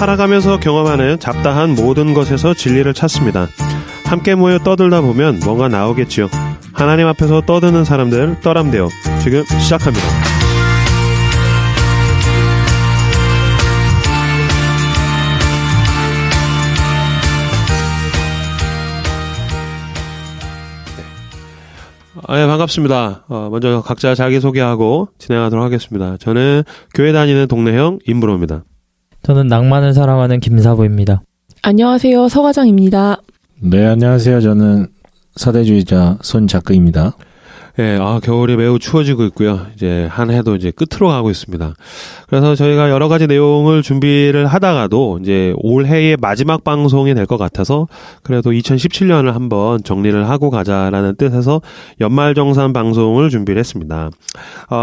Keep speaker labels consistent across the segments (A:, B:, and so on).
A: 살아가면서 경험하는 잡다한 모든 것에서 진리를 찾습니다. 함께 모여 떠들다 보면 뭔가 나오겠지요. 하나님 앞에서 떠드는 사람들 떠람대요. 지금 시작합니다. 네, 반갑습니다. 먼저 각자 자기소개하고 진행하도록 하겠습니다. 저는 교회 다니는 동네형 임브로입니다.
B: 저는 낭만을 사랑하는 김사부입니다.
C: 안녕하세요. 서과장입니다.
D: 네, 안녕하세요. 저는 사대주의자 손작근입니다.
A: 예, 겨울이 매우 추워지고 있고요. 이제 한 해도 이제 끝으로 가고 있습니다. 그래서 저희가 여러 가지 내용을 준비를 하다가도 이제 올해의 마지막 방송이 될 것 같아서 그래도 2017년을 한번 정리를 하고 가자라는 뜻에서 연말정산 방송을 준비를 했습니다.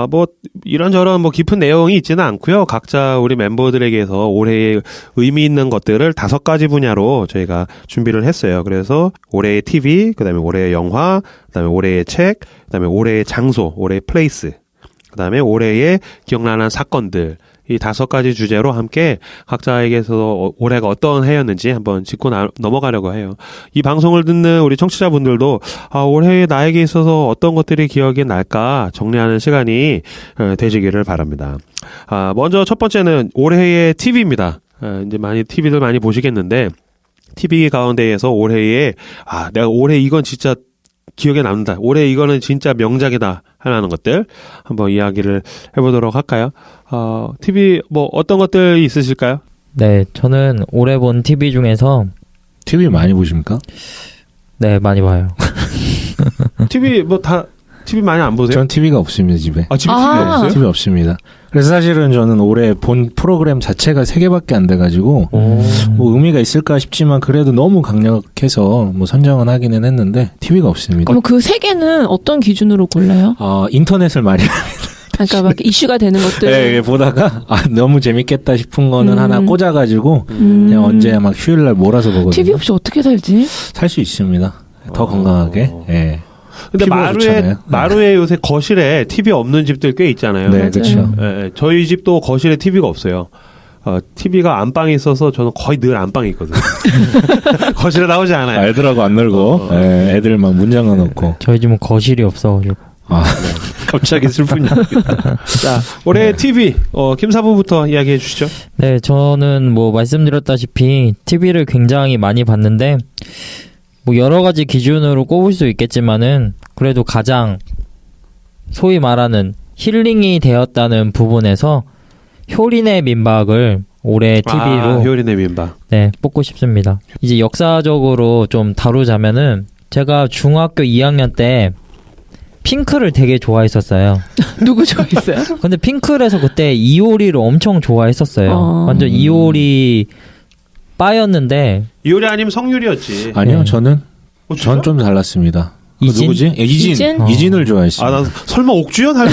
A: 뭐 이런저런 뭐 깊은 내용이 있지는 않고요. 각자 우리 멤버들에게서 올해의 의미 있는 것들을 5가지 분야로 저희가 준비를 했어요. 그래서 올해의 TV, 그다음에 올해의 영화, 그다음에 올해의 책, 그다음에 올해의 장소, 올해의 플레이스, 그다음에 올해의 기억나는 사건들, 이 5가지 주제로 함께 각자에게서 올해가 어떤 해였는지 한번 짚고 넘어가려고 해요. 이 방송을 듣는 우리 청취자분들도 올해 나에게 있어서 어떤 것들이 기억이 날까 정리하는 시간이 되시기를 바랍니다. 먼저 첫 번째는 올해의 TV입니다. 이제 TV들 많이 보시겠는데 TV 가운데에서 올해의 내가 올해 이건 진짜 기억에 남는다. 올해 이거는 진짜 명작이다. 하는 것들 한번 이야기를 해보도록 할까요? TV 뭐 어떤 것들이 있으실까요?
B: 네, 저는 올해 본 TV 중에서
D: TV 많이 보십니까?
B: 네, 많이 봐요.
A: TV TV 많이 안 보세요?
D: 전 TV가 없습니다, 집에.
A: 집에 TV 없어요?
D: TV 없습니다. 그래서 사실은 저는 올해 본 프로그램 자체가 3개밖에 안 돼가지고 뭐 의미가 있을까 싶지만 그래도 너무 강력해서 뭐 선정은 하기는 했는데 TV가 없습니다.
C: 그럼 그 3개는 어떤 기준으로 골라요?
D: 인터넷을 많이
C: 그러니까 막 이슈가 되는 것들.
D: 네, 보다가 너무 재밌겠다 싶은 거는 하나 꽂아가지고 그냥 언제 막 휴일날 몰아서 보거든요.
C: TV 없이 어떻게 살지?
D: 살 수 있습니다. 더 건강하게. 예.
A: 근데 마루에 요새 거실에 TV 없는 집들 꽤 있잖아요.
D: 네, 그렇죠.
A: 예, 저희 집도 거실에 TV가 없어요. TV가 안방에 있어서 저는 거의 늘 안방에 있거든요. 거실에 나오지 않아요.
D: 애들하고 안 놀고, 애들 막 문 잠가놓고.
B: 저희 집은 거실이 없어가지고.
D: 갑자기 슬픈 이야기.
A: 자, 올해 TV, 김사부부터 이야기해 주시죠.
B: 네, 저는 뭐 말씀드렸다시피 TV를 굉장히 많이 봤는데, 뭐 여러 가지 기준으로 꼽을 수 있겠지만은 그래도 가장 소위 말하는 힐링이 되었다는 부분에서 효린의 민박을 올해 TV로
A: 효린의 민박.
B: 네, 뽑고 싶습니다. 이제 역사적으로 좀 다루자면은 제가 중학교 2학년 때 핑클을 되게 좋아했었어요.
C: 누구 좋아했어요?
B: 근데 핑클에서 그때 이효리를 엄청 좋아했었어요. 완전 이효리 빠였는데.
A: 이효리 아니면 성유리였지.
D: 아니요, 전 좀 달랐습니다.
B: 이진?
D: 누구지? 이진을 좋아했습니다.
A: 난 설마 옥주현 할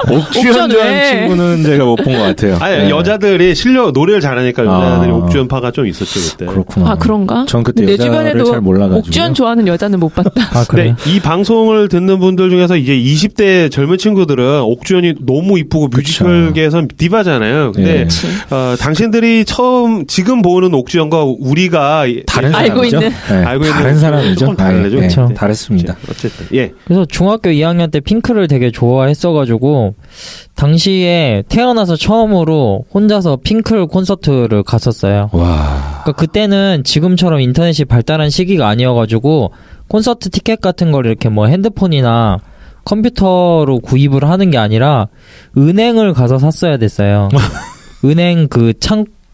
D: 옥주현 좋아하는 친구는 제가 못 본 것 같아요.
A: 아니, 여자들이 노래를 잘하니까 여자들이 옥주현 파가 좀 있었죠, 그때.
D: 그렇구나.
C: 그런가?
D: 전 그때
C: 내 주변에도
D: 잘 몰라가지고.
C: 옥주현 좋아하는 여자는 못 봤다.
B: 그래?
A: 이 방송을 듣는 분들 중에서 이제 20대 젊은 친구들은 옥주현이 너무 이쁘고 뮤지컬계에선 디바잖아요. 근데 당신들이 지금 보는 옥주현과 우리가
D: 다른
C: 알고 있는
D: 다른 사람이죠.
A: 조금 다르죠.
D: 그렇죠. 다르습니다.
A: 어쨌든 예.
B: 그래서 중학교 2학년 때 핑크를 되게 좋아했어가지고 당시에 태어나서 처음으로 혼자서 핑클 콘서트를 갔었어요.
D: 와.
B: 그러니까 그때는 지금처럼 인터넷이 발달한 시기가 아니어가지고 콘서트 티켓 같은 걸 이렇게 뭐 핸드폰이나 컴퓨터로 구입을 하는 게 아니라 은행을 가서 샀어야 됐어요. 은행 그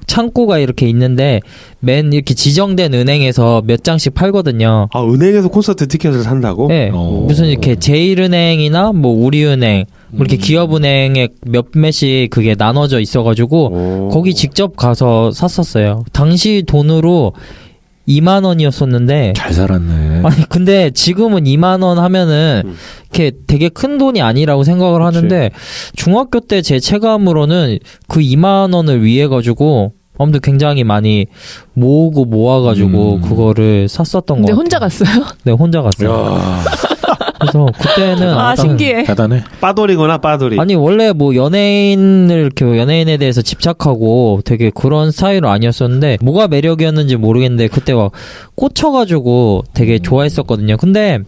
B: 창구가 이렇게 있는데 맨 이렇게 지정된 은행에서 몇 장씩 팔거든요.
A: 은행에서 콘서트 티켓을 산다고?
B: 네. 무슨 이렇게 제일은행이나 뭐 우리은행 뭐 이렇게 기업은행에 몇몇이 그게 나눠져 있어가지고 거기 직접 가서 샀었어요. 당시 돈으로 2만 원이었었는데
D: 잘 살았네.
B: 아니 근데 지금은 2만 원 하면은 이렇게 되게 큰 돈이 아니라고 생각을 하는데 중학교 때 제 체감으로는 그 2만 원을 위해 가지고 아무튼 굉장히 많이 모아가지고 그거를 샀었던 거 같아요.
C: 근데 혼자 갔어요?
B: 네, 혼자 갔어요. 그래서 그때는
C: 아,
B: 아무튼
C: 신기해.
D: 대단해.
A: 빠돌이구나, 빠돌이.
B: 아니 원래 뭐 연예인을 이렇게 연예인에 대해서 집착하고 되게 그런 스타일은 아니었었는데 뭐가 매력이었는지 모르겠는데 그때 막 꽂혀가지고 되게 좋아했었거든요. 근데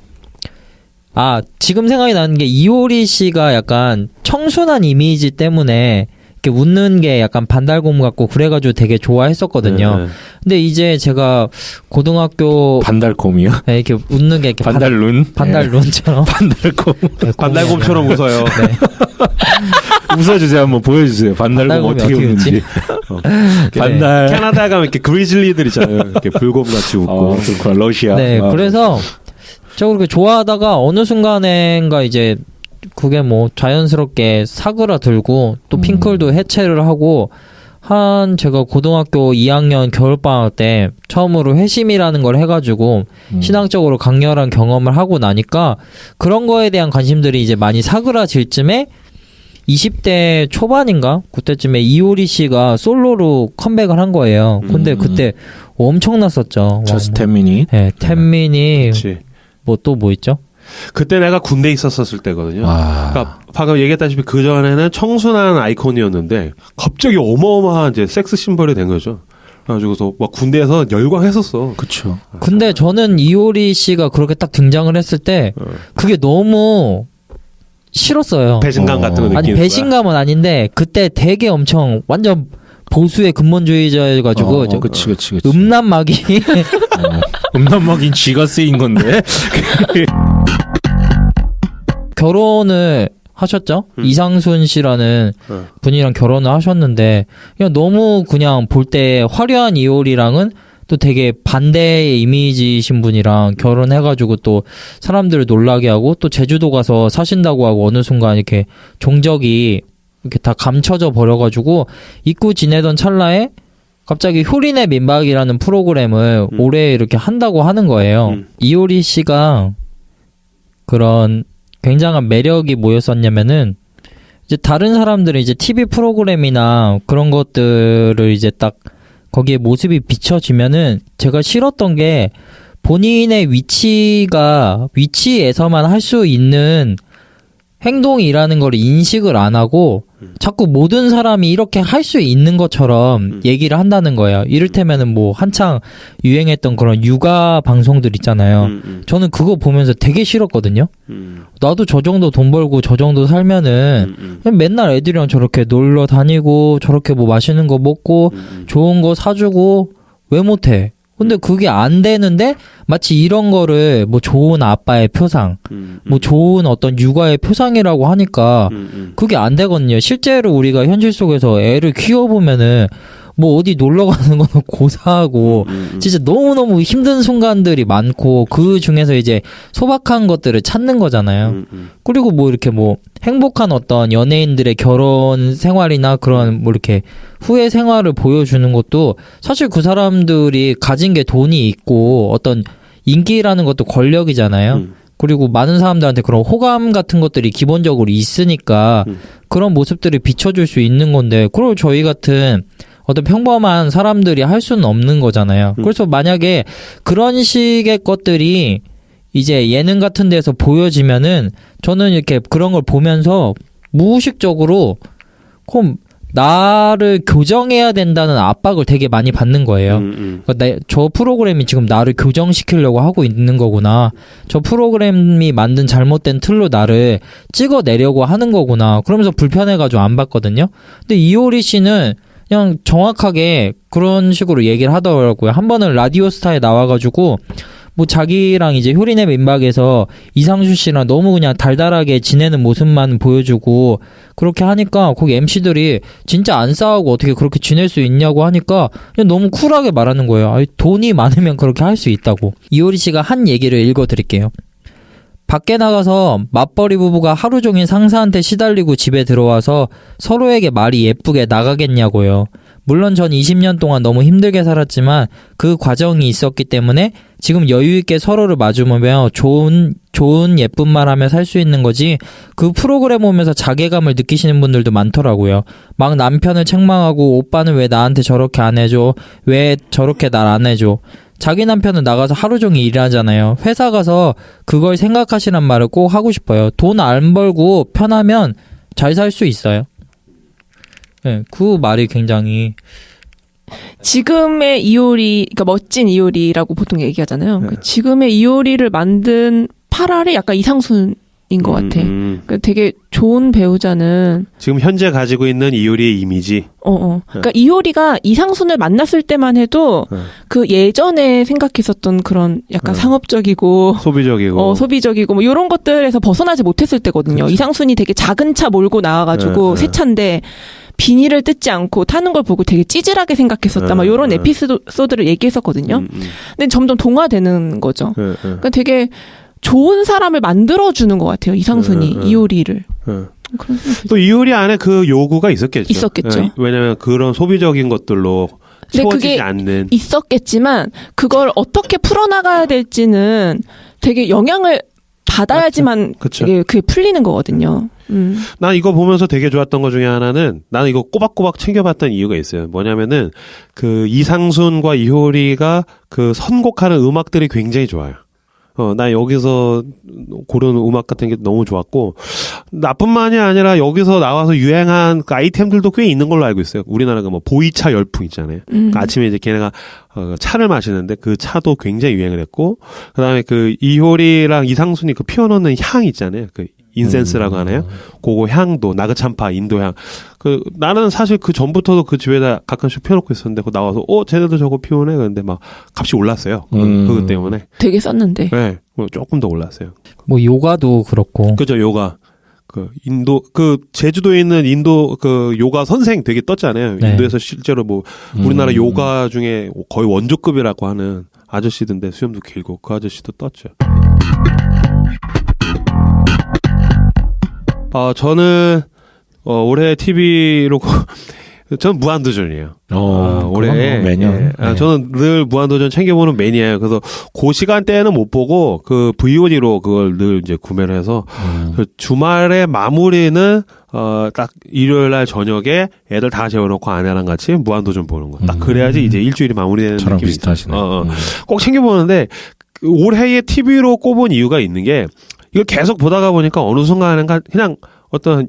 B: 지금 생각이 나는 게 이효리 씨가 약간 청순한 이미지 때문에 이렇게 웃는 게 약간 반달곰 같고 그래가지고 되게 좋아했었거든요.
A: 네.
B: 근데 이제 제가 고등학교
D: 반달곰이요?
B: 네, 이렇게 웃는 게 이렇게
D: 반달룬?
B: 반달룬처럼
D: 반달곰.
A: 반달곰처럼 웃어요.
B: 네.
D: 웃어주세요. 한번 보여주세요. 반달곰
B: 반달곰이
D: 어떻게
B: 어떻게
D: 웃는지. 반달.
A: 캐나다 가면 이렇게 그리즐리들 있잖아요. 이렇게 불곰같이 웃고.
D: 그렇구나. 러시아.
B: 네, 그래서 제가 그렇게 좋아하다가 어느 순간엔가 이제 그게 뭐 자연스럽게 사그라들고 또 핑클도 해체를 하고 제가 고등학교 2학년 겨울방학 때 처음으로 회심이라는 걸 해가지고 신앙적으로 강렬한 경험을 하고 나니까 그런 거에 대한 관심들이 이제 많이 사그라질 쯤에 20대 초반인가? 그때쯤에 이효리 씨가 솔로로 컴백을 한 거예요. 근데 그때 엄청났었죠.
D: 저스트 10미닛.
B: 네, 10미닛.
A: 그치.
B: 뭐 있죠?
A: 그때 내가 군대에 있었을 때거든요.
D: 와.
A: 그러니까 방금 얘기했다시피 그 전에는 청순한 아이콘이었는데 갑자기 어마어마한 이제 섹스 심벌이 된 거죠. 그래가지고서 막 군대에서 열광했었어.
D: 그쵸.
B: 근데 저는 이효리 씨가 그렇게 딱 등장을 했을 때 그게 너무 싫었어요.
A: 배신감 같은 거 느끼는
B: 아니
A: 거야.
B: 배신감은 아닌데 그때 되게 엄청 완전 보수의 근본주의자여가지고 저
D: 그치.
B: 음란막이
D: 음란막인 쥐가 쓰인 건데.
B: 결혼을 하셨죠? 이상순 씨라는 분이랑 결혼을 하셨는데 그냥 너무 그냥 볼 때 화려한 이효리랑은 또 되게 반대의 이미지이신 분이랑 결혼해가지고 또 사람들을 놀라게 하고 또 제주도 가서 사신다고 하고 어느 순간 이렇게 종적이 이렇게 다 감춰져 버려가지고 잊고 지내던 찰나에 갑자기 효린의 민박이라는 프로그램을 올해 이렇게 한다고 하는 거예요. 이효리 씨가 그런 굉장한 매력이 뭐였었냐면은 이제 다른 사람들은 이제 TV 프로그램이나 그런 것들을 이제 딱 거기에 모습이 비춰지면은 제가 싫었던 게 본인의 위치에서만 할 수 있는 행동이라는 걸 인식을 안 하고 자꾸 모든 사람이 이렇게 할 수 있는 것처럼 얘기를 한다는 거예요. 이를테면은 뭐 한창 유행했던 그런 육아 방송들 있잖아요. 저는 그거 보면서 되게 싫었거든요. 나도 저 정도 돈 벌고 저 정도 살면은 그냥 맨날 애들이랑 저렇게 놀러 다니고 저렇게 뭐 맛있는 거 먹고 좋은 거 사주고 왜 못해? 근데 그게 안 되는데 마치 이런 거를 뭐 좋은 아빠의 표상, 뭐 좋은 어떤 육아의 표상이라고 하니까 그게 안 되거든요. 실제로 우리가 현실 속에서 애를 키워보면은 뭐 어디 놀러 가는 거는 고사하고 진짜 너무너무 힘든 순간들이 많고 그 중에서 이제 소박한 것들을 찾는 거잖아요. 그리고 뭐 이렇게 뭐 행복한 어떤 연예인들의 결혼 생활이나 그런 뭐 이렇게 후의 생활을 보여주는 것도 사실 그 사람들이 가진 게 돈이 있고 어떤 인기라는 것도 권력이잖아요. 그리고 많은 사람들한테 그런 호감 같은 것들이 기본적으로 있으니까 그런 모습들을 비춰줄 수 있는 건데 그걸 저희 같은 어떤 평범한 사람들이 할 수는 없는 거잖아요. 그래서 만약에 그런 식의 것들이 이제 예능 같은 데서 보여지면은 저는 이렇게 그런 걸 보면서 무의식적으로 그럼 나를 교정해야 된다는 압박을 되게 많이 받는 거예요. 그러니까 저 프로그램이 지금 나를 교정시키려고 하고 있는 거구나. 저 프로그램이 만든 잘못된 틀로 나를 찍어내려고 하는 거구나. 그러면서 불편해가지고 안 봤거든요. 근데 이효리 씨는 그냥 정확하게 그런 식으로 얘기를 하더라고요. 한 번은 라디오스타에 나와가지고 뭐 자기랑 이제 효린의 민박에서 이상준 씨랑 너무 그냥 달달하게 지내는 모습만 보여주고 그렇게 하니까 거기 MC들이 진짜 안 싸우고 어떻게 그렇게 지낼 수 있냐고 하니까 그냥 너무 쿨하게 말하는 거예요. 아니, 돈이 많으면 그렇게 할 수 있다고. 이효리 씨가 한 얘기를 읽어드릴게요. 밖에 나가서 맞벌이 부부가 하루 종일 상사한테 시달리고 집에 들어와서 서로에게 말이 예쁘게 나가겠냐고요. 물론 전 20년 동안 너무 힘들게 살았지만 그 과정이 있었기 때문에 지금 여유 있게 서로를 마주보며 좋은 예쁜 말 하며 살 수 있는 거지. 그 프로그램 오면서 자괴감을 느끼시는 분들도 많더라고요. 막 남편을 책망하고 오빠는 왜 나한테 저렇게 안 해줘? 왜 저렇게 날 안 해줘? 자기 남편은 나가서 하루 종일 일하잖아요. 회사 가서 그걸 생각하시란 말을 꼭 하고 싶어요. 돈 안 벌고 편하면 잘 살 수 있어요. 네, 그 말이 굉장히
C: 지금의 이효리, 그러니까 멋진 이효리라고 보통 얘기하잖아요. 그러니까 지금의 이효리를 만든 8알이 약간 이상순인 것 같아. 그러니까 되게 좋은 배우자는
A: 지금 현재 가지고 있는 이효리의 이미지.
C: 그러니까 이효리가 이상순을 만났을 때만 해도 그 예전에 생각했었던 그런 약간 상업적이고
A: 소비적이고
C: 뭐 이런 것들에서 벗어나지 못했을 때거든요.
A: 그렇죠.
C: 이상순이 되게 작은 차 몰고 나와가지고 새 차인데 비닐을 뜯지 않고 타는 걸 보고 되게 찌질하게 생각했었다. 막 이런 에피소드를 얘기했었거든요. 근데 점점 동화되는 거죠. 그러니까 되게 좋은 사람을 만들어주는 것 같아요. 이상순이 이효리를.
A: 또 이효리 안에 그 요구가 있었겠죠. 예, 왜냐하면 그런 소비적인 것들로 채워지지 않는.
C: 있었겠지만 그걸 어떻게 풀어나가야 될지는 되게 영향을 받아야지만 그게 풀리는 거거든요.
A: 난 이거 보면서 되게 좋았던 것 중에 하나는 나는 이거 꼬박꼬박 챙겨봤던 이유가 있어요. 뭐냐면은 그 이상순과 이효리가 그 선곡하는 음악들이 굉장히 좋아요. 나 여기서 고른 음악 같은 게 너무 좋았고, 나뿐만이 아니라 여기서 나와서 유행한 그 아이템들도 꽤 있는 걸로 알고 있어요. 우리나라가 뭐 보이차 열풍 있잖아요. 그러니까 아침에 이제 걔네가 차를 마시는데 그 차도 굉장히 유행을 했고, 그 다음에 그 이효리랑 이상순이 그 피워놓는 향 있잖아요. 그 인센스라고 하나요? 그거 향도 나그찬파 인도향. 나는 사실 그 전부터도 그 집에다 가끔씩 피워놓고 있었는데, 그거 나와서 쟤네도 저거 피우네. 그런데 막 값이 올랐어요. 그것 때문에.
C: 되게 쌌는데.
A: 네, 조금 더 올랐어요.
B: 뭐 요가도 그렇고.
A: 그죠, 요가. 제주도에 있는 인도 요가 선생 되게 떴잖아요.
B: 네.
A: 인도에서 실제로 뭐 우리나라 요가 중에 거의 원조급이라고 하는 아저씨던데 수염도 길고 그 아저씨도 떴죠. 저는 올해 TV로 저는 무한도전이에요. 올해
D: 매년. 네.
A: 저는 늘 무한도전 챙겨보는 매니아예요. 그래서 그 시간대에는 못 보고 그 VOD로 그걸 늘 이제 구매를 해서 그 주말에 마무리는 딱 일요일 날 저녁에 애들 다 재워놓고 아내랑 같이 무한도전 보는 거. 딱 그래야지 이제 일주일이 마무리되는
D: 저랑
A: 느낌이
D: 비슷하시네.
A: 꼭 챙겨보는데 올해의 TV로 꼽은 이유가 있는 게 이걸 계속 보다가 보니까 어느 순간은 그냥 어떤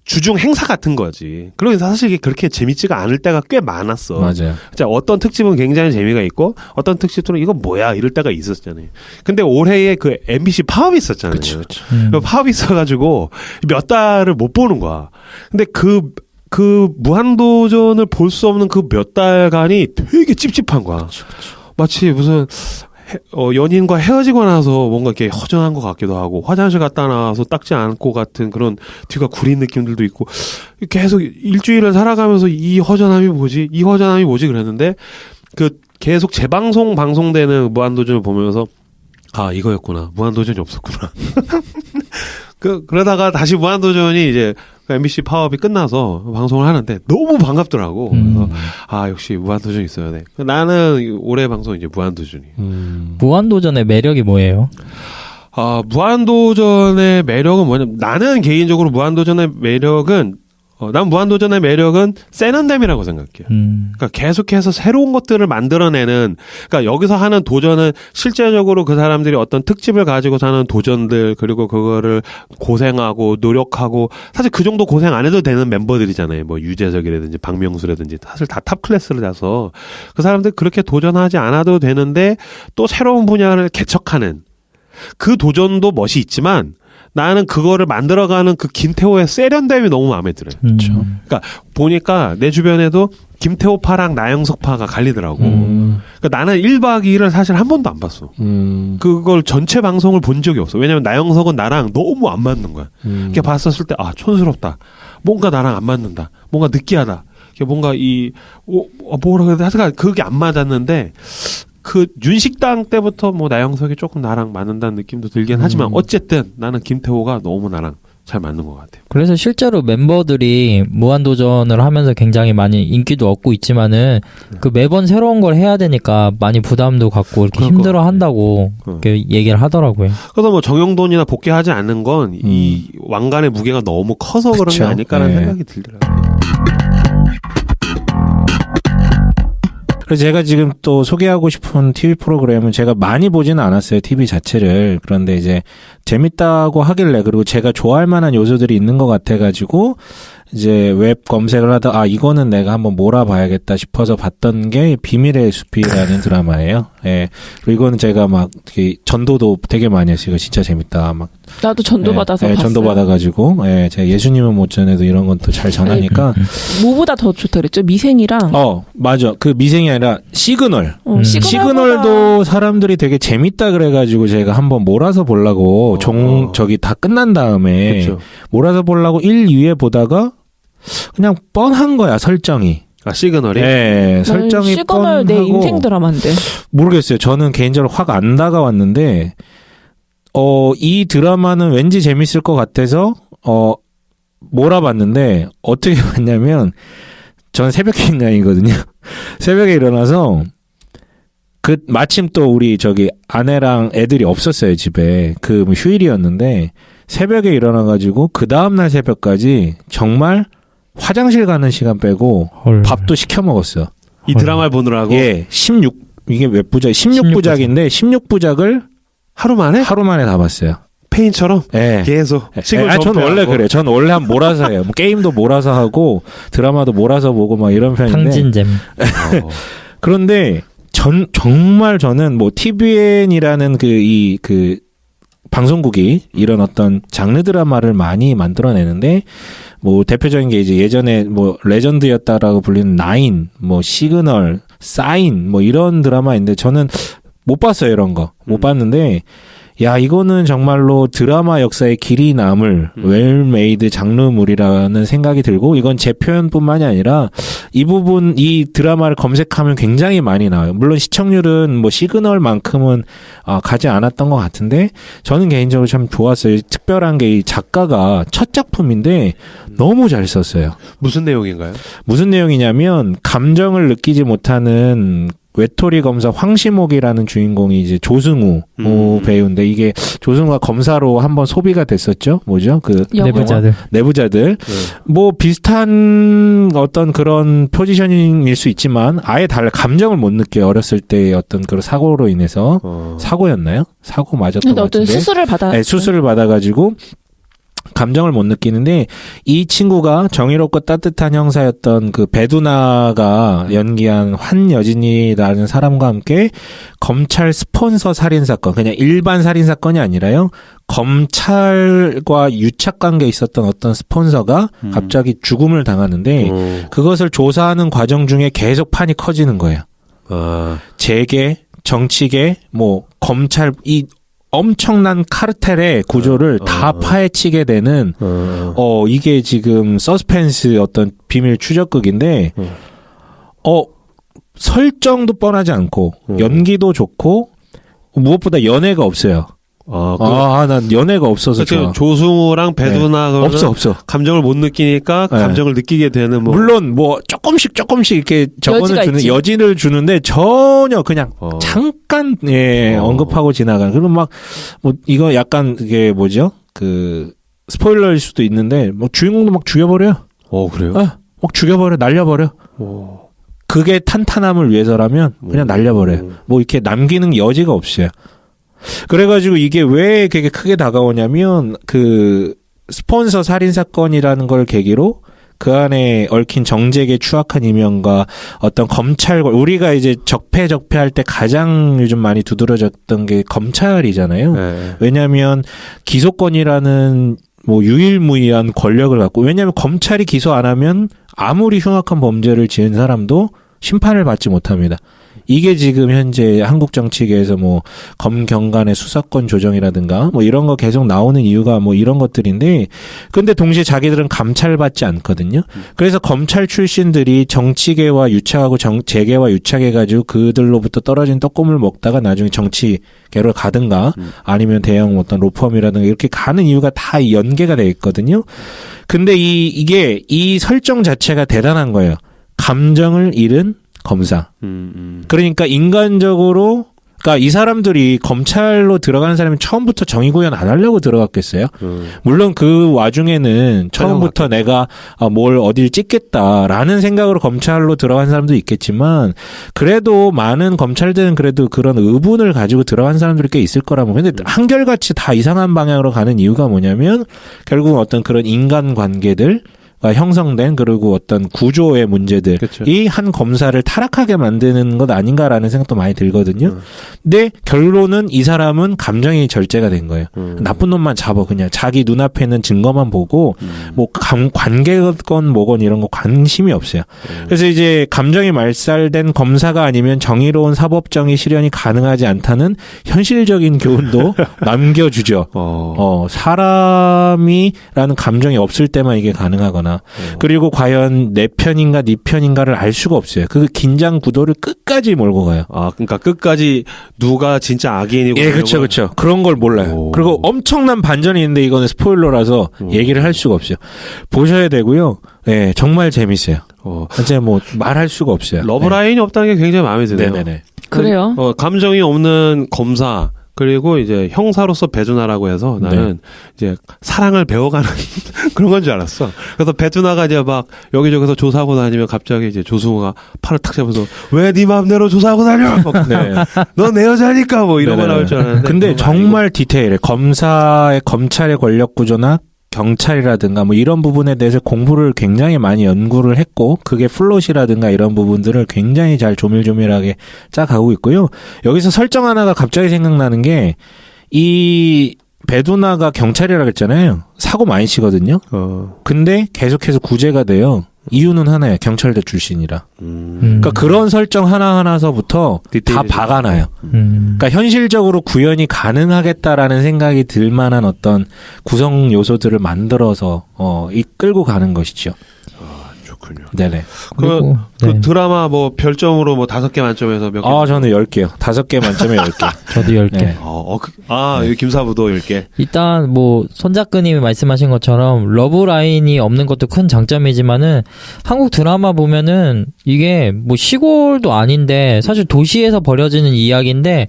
A: 주중 행사 같은 거지. 그러니까 사실 이게 그렇게 재밌지가 않을 때가 꽤 많았어.
D: 맞아요.
A: 자, 어떤 특집은 굉장히 재미가 있고, 어떤 특집들은 이거 뭐야 이럴 때가 있었잖아요. 근데 올해에 그 MBC 파업이 있었잖아요.
D: 그쵸.
A: 파업이 있어가지고 몇 달을 못 보는 거야. 근데 그 무한도전을 볼 수 없는 그 몇 달간이 되게 찝찝한 거야. 그쵸. 마치 무슨 연인과 헤어지고 나서 뭔가 이렇게 허전한 것 같기도 하고, 화장실 갔다 나와서 닦지 않고 같은 그런 뒤가 구린 느낌들도 있고, 계속 일주일을 살아가면서 이 허전함이 뭐지 그랬는데, 계속 방송되는 무한도전을 보면서, 이거였구나. 무한도전이 없었구나. 그러다가 다시 무한도전이 이제 MBC 파업이 끝나서 방송을 하는데 너무 반갑더라고. 그래서 역시 무한도전 있어야 돼. 나는 올해 방송 이제 무한도전이에요.
B: 무한도전의 매력이 뭐예요?
A: 무한도전의 매력은 뭐냐면, 나는 개인적으로 무한도전의 매력은 난 무한도전의 매력은 세련됨이라고 생각해요. 그러니까 계속해서 새로운 것들을 만들어내는, 그러니까 여기서 하는 도전은 실제적으로 그 사람들이 어떤 특집을 가지고 사는 도전들, 그리고 그거를 고생하고 노력하고, 사실 그 정도 고생 안 해도 되는 멤버들이잖아요. 뭐 유재석이라든지 박명수라든지 사실 다 탑 클래스를 가서 그 사람들 그렇게 도전하지 않아도 되는데 또 새로운 분야를 개척하는 그 도전도 멋이 있지만, 나는 그거를 만들어가는 그 김태호의 세련됨이 너무 마음에 들어요.
D: 그렇죠.
A: 그러니까 보니까 내 주변에도 김태호파랑 나영석파가 갈리더라고. 그러니까 나는 1박 2일을 사실 한 번도 안 봤어. 그걸 전체 방송을 본 적이 없어. 왜냐면 나영석은 나랑 너무 안 맞는 거야. 이렇게 봤었을 때 촌스럽다. 뭔가 나랑 안 맞는다. 뭔가 느끼하다. 뭔가 뭐라 그래야 돼? 하여간 그게 안 맞았는데, 윤식당 때부터 뭐 나영석이 조금 나랑 맞는다는 느낌도 들긴 하지만, 어쨌든 나는 김태호가 너무 나랑 잘 맞는 것 같아요.
B: 그래서 실제로 member들이 무한도전을 하면서 굉장히 많이 인기도 얻고 있지만은 매번 새로운 걸 해야 되니까 많이 부담도 갖고 이렇게 힘들어 한다고 이렇게 얘기를 하더라고요.
A: 그래서 뭐 정영돈이나 복귀하지 않는 건 이 왕관의 무게가 너무 커서 그런 게 아닐까라는 생각이 들더라고요.
D: 그래서 제가 지금 또 소개하고 싶은 TV 프로그램은 제가 많이 보지는 않았어요. TV 자체를. 그런데 이제 재밌다고 하길래 그리고 제가 좋아할 만한 요소들이 있는 것 같아가지고 이제 웹 검색을 하다 이거는 내가 한번 몰아봐야겠다 싶어서 봤던 게 비밀의 숲이라는 드라마예요. 예. 그리고 이거는 제가 막 되게 전도도 되게 많이 했어요. 이거 진짜 재밌다. 막
C: 나도 전도 받아서 봤어요.
D: 전도 받아가지고 제가 예수님은 못 전해도 이런 건 또 잘 전하니까
C: 뭐보다 더 좋다 그랬죠? 미생이랑
D: 맞아. 그 미생이 아니라 시그널.
C: 시그널보다...
D: 사람들이 되게 재밌다 그래가지고 제가 한번 몰아서 보려고 저기 다 끝난 다음에
A: 그쵸.
D: 몰아서 보려고 1, 2회 보다가 그냥 뻔한 거야 설정이.
A: 시그널이?
D: 네, 설정이
C: 시그널
D: 뻔하고
C: 내 인생 드라마인데.
D: 모르겠어요. 저는 개인적으로 확 안 다가왔는데 이 드라마는 왠지 재밌을 것 같아서 몰아봤는데 어떻게 봤냐면 저는 새벽 인간이거든요. 새벽에 일어나서 마침 또 우리 저기 아내랑 애들이 없었어요 집에. 뭐 휴일이었는데 새벽에 일어나가지고 그 다음날 새벽까지 정말 화장실 가는 시간 빼고 밥도 시켜 먹었어.
A: 이 드라마를 보느라고?
D: 예, 이게 몇 부작? 16부작인데 16부작을 하루 만에 다 봤어요.
A: 페인처럼?
D: 예.
A: 계속.
D: 전 원래 그래요. 전 원래 한 몰아서 해요. 뭐 게임도 몰아서 하고 드라마도 몰아서 보고 막 이런 편인데.
B: 탕진잼.
D: 그런데 정말 저는 뭐 TVN이라는 그 방송국이 이런 어떤 장르 드라마를 많이 만들어내는데 뭐 대표적인 게 이제 예전에 뭐 레전드였다라고 불리는 나인, 뭐 시그널, 사인 뭐 이런 드라마인데 저는 못 봤어요. 이런 거. 못 봤는데 야, 이거는 정말로 드라마 역사의 길이 남을 웰메이드 장르물이라는 생각이 들고 이건 제 표현뿐만이 아니라 이 드라마를 검색하면 굉장히 많이 나와요. 물론 시청률은 뭐 시그널만큼은 가지 않았던 것 같은데 저는 개인적으로 참 좋았어요. 특별한 게 이 작가가 첫 작품인데 너무 잘 썼어요.
A: 무슨 내용인가요?
D: 무슨 내용이냐면 감정을 느끼지 못하는 외톨이 검사 황시목이라는 주인공이 이제 조승우 배우인데 이게 조승우가 검사로 한번 소비가 됐었죠. 뭐죠? 내부자들. 뭐 비슷한 어떤 그런 포지셔닝일 수 있지만 아예 달라 감정을 못 느껴요. 어렸을 때의 어떤 그런 사고로 인해서 사고였나요? 사고 맞았던 것 같은데.
C: 어떤
D: 수술을 받아가지고 감정을 못 느끼는데 이 친구가 정의롭고 따뜻한 형사였던 그 배두나가 연기한 환여진이라는 사람과 함께 검찰 스폰서 살인사건, 그냥 일반 살인사건이 아니라요. 검찰과 유착관계에 있었던 어떤 스폰서가 갑자기 죽음을 당하는데 그것을 조사하는 과정 중에 계속 판이 커지는 거예요. 재계, 정치계, 뭐 검찰 엄청난 카르텔의 구조를 다 파헤치게 되는 이게 지금 서스펜스 어떤 비밀 추적극인데 설정도 뻔하지 않고 연기도 좋고 무엇보다 연애가 없어요. 난 연애가 없어서 좋아.
A: 조승우랑 배두나
D: 없어.
A: 감정을 못 느끼니까 감정을 느끼게 되는
D: 물론 뭐 조금씩 이렇게 여진을 주는데 전혀 그냥 잠깐 언급하고 지나가는. 그럼 막 뭐 이거 약간 그게 뭐죠? 그 스포일러일 수도 있는데 뭐 주인공도 막 죽여버려요.
A: 그래요?
D: 막 죽여버려, 날려버려. 그게 탄탄함을 위해서라면 그냥 날려버려요. 뭐 이렇게 남기는 여지가 없어요. 그래가지고 이게 왜 되게 크게 다가오냐면 그 스폰서 살인사건이라는 걸 계기로 그 안에 얽힌 정재계 추악한 이면과 어떤 검찰과 우리가 이제 적폐할 때 가장 요즘 많이 두드러졌던 게 검찰이잖아요. 네. 왜냐하면 기소권이라는 뭐 유일무이한 권력을 갖고 왜냐하면 검찰이 기소 안 하면 아무리 흉악한 범죄를 지은 사람도 심판을 받지 못합니다. 이게 지금 현재 한국 정치계에서 뭐 검경 간의 수사권 조정이라든가 뭐 이런 거 계속 나오는 이유가 뭐 이런 것들인데 근데 동시에 자기들은 감찰받지 않거든요. 그래서 검찰 출신들이 정치계와 유착하고 재계와 유착해가지고 그들로부터 떨어진 떡고물 먹다가 나중에 정치계로 가든가 아니면 대형 어떤 로펌이라든가 이렇게 가는 이유가 다 연계가 돼 있거든요. 근데 이게 이 설정 자체가 대단한 거예요. 감정을 잃은 검사. 그러니까 인간적으로 그러니까 이 사람들이 검찰로 들어가는 사람이 처음부터 정의 구현 안 하려고 들어갔겠어요? 물론 그 와중에는 처음부터 내가 뭘 어딜 찍겠다라는 생각으로 검찰로 들어간 사람도 있겠지만 그래도 많은 검찰들은 그래도 그런 의분을 가지고 들어간 사람들이 꽤 있을 거라면 근데 한결같이 다 이상한 방향으로 가는 이유가 뭐냐면 결국 어떤 그런 인간관계들 형성된 그리고 어떤 구조의 문제들이
A: 그쵸.
D: 한 검사를 타락하게 만드는 것 아닌가라는 생각도 많이 들거든요. 근데 결론은 이 사람은 감정이 절제가 된 거예요. 나쁜 놈만 잡아 그냥 자기 눈앞에 있는 증거만 보고 뭐 관계건 뭐건 이런 거 관심이 없어요. 그래서 이제 감정이 말살된 검사가 아니면 정의로운 사법정의 실현이 가능하지 않다는 현실적인 교훈도 남겨주죠. 사람이라는 감정이 없을 때만 이게 가능하거나 그리고 과연 내 편인가 네 편인가를 알 수가 없어요. 그 긴장 구도를 끝까지 몰고 가요.
A: 아, 그러니까 끝까지 누가 진짜 악인이고
D: 예, 그렇죠, 그렇죠. 그런 걸 몰라요.
A: 오.
D: 그리고 엄청난 반전이 있는데 이거는 스포일러라서 얘기를 할 수가 없어요. 보셔야 되고요. 예, 정말 재밌어요. 진짜 뭐 말할 수가 없어요.
A: 러브라인이 없다는 게 굉장히 마음에 드네요.
D: 네네네.
C: 그래요?
A: 감정이 없는 검사 그리고 이제 형사로서 배두나라고 해서 나는 이제 사랑을 배워가는 그런 건 줄 알았어. 그래서 배두나가 이제 막 여기저기서 조사하고 다니면 갑자기 이제 조승우가 팔을 탁 잡아서 왜 네 마음대로 조사하고 다녀? 너 내 여자니까 뭐 이런 거 나올 줄 알았는데.
D: 근데 정말 디테일해. 검찰의 권력 구조나 경찰이라든가 뭐 이런 부분에 대해서 공부를 굉장히 많이 연구를 했고 그게 플롯이라든가 이런 부분들을 굉장히 잘 조밀조밀하게 짜가고 있고요. 여기서 설정 하나가 갑자기 생각나는 게 이 배두나가 경찰이라고 했잖아요. 사고 많이 치거든요. 근데 계속해서 구제가 돼요. 이유는 하나예요. 경찰대 출신이라. 그러니까 그런 설정 하나하나서부터 다 박아놔요. 그러니까 현실적으로 구현이 가능하겠다라는 생각이 들 만한 어떤 구성 요소들을 만들어서 이끌고 가는 것이죠.
A: 좋군요.
D: 네네.
A: 그 드라마 뭐 별점으로 뭐 5개 만점에서 몇 개?
D: 저는 10개요. 5개 만점에 10개.
B: 저도 10개.
D: 네.
A: 여기 김사부도 10개.
B: 일단 뭐 손 작가님이 말씀하신 것처럼 러브라인이 없는 것도 큰 장점이지만은 한국 드라마 보면은 이게 뭐 시골도 아닌데 사실 도시에서 벌어지는 이야기인데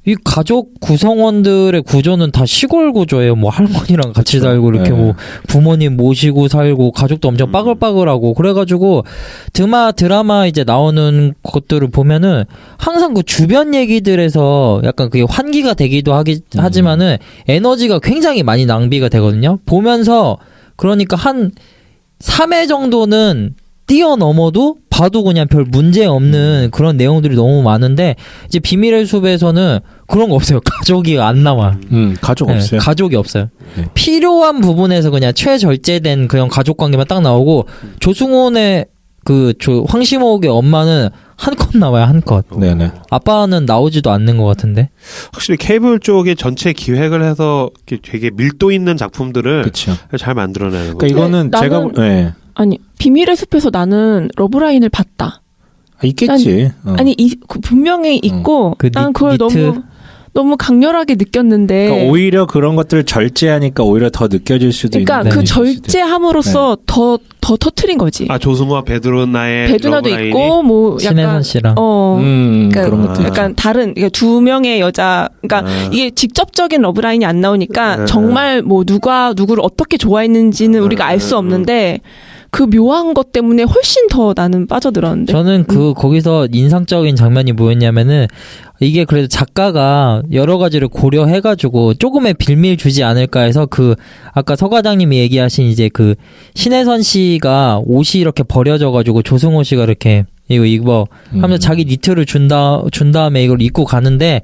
B: 이 가족 구성원들의 구조는 다 시골 구조예요. 뭐 할머니랑 같이 살고 이렇게 뭐 부모님 모시고 살고 가족도 엄청 빠글빠글하고 그래가지고 드라마 이제 나오는 것들을 보면은 항상 그 주변 얘기들에서 약간 그게 환기가 되기도 하지만은 에너지가 굉장히 많이 낭비가 되거든요. 보면서 그러니까 한 3회 정도는 뛰어넘어도 봐도 그냥 별 문제 없는 그런 내용들이 너무 많은데 이제 비밀의 숲에서는 그런 거 없어요. 가족이 안 나와.
D: 가족 없어요.
B: 가족이 없어요.
D: 네.
B: 필요한 부분에서 그냥 최절제된 그런 가족 관계만 딱 나오고 조승훈의 황시목의 엄마는 한 컷 나와요. 한 컷.
D: 네네.
B: 아빠는 나오지도 않는 것 같은데.
A: 확실히 케이블 쪽에 전체 기획을 해서 되게 밀도 있는 작품들을
D: 그쵸.
A: 잘 만들어내는 거.
D: 그러니까 이거는 제가
C: 아니 비밀의 숲에서 나는 러브라인을 봤다.
D: 있겠지.
C: 분명히 있고
B: 그
C: 난 그걸 너무 강렬하게 느꼈는데.
D: 그러니까 오히려 그런 것들을 절제하니까 오히려 더 느껴질 수도
C: 그러니까
D: 있는.
C: 그 절제함으로써 더 터트린 거지.
A: 조승우와 배두나의
C: 배두나도
A: 러브라인이?
C: 있고 뭐
B: 신혜선
C: 약간
B: 씨랑.
C: 그러니까
D: 그런 것도
C: 약간 다른 그러니까 두 명의 여자. 그러니까 이게 직접적인 러브라인이 안 나오니까 정말 뭐 누가 누구를 어떻게 좋아했는지는 우리가 알 수 없는데. 그 묘한 것 때문에 훨씬 더 나는 빠져들었는데.
B: 저는 거기서 인상적인 장면이 뭐였냐면은 이게 그래도 작가가 여러 가지를 고려해가지고 조금의 빌미를 주지 않을까 해서 아까 서 과장님이 얘기하신 이제 신혜선 씨가 옷이 이렇게 버려져가지고 조승호 씨가 이렇게 이거 입어 하면서 자기 니트를 준 다음에 이걸 입고 가는데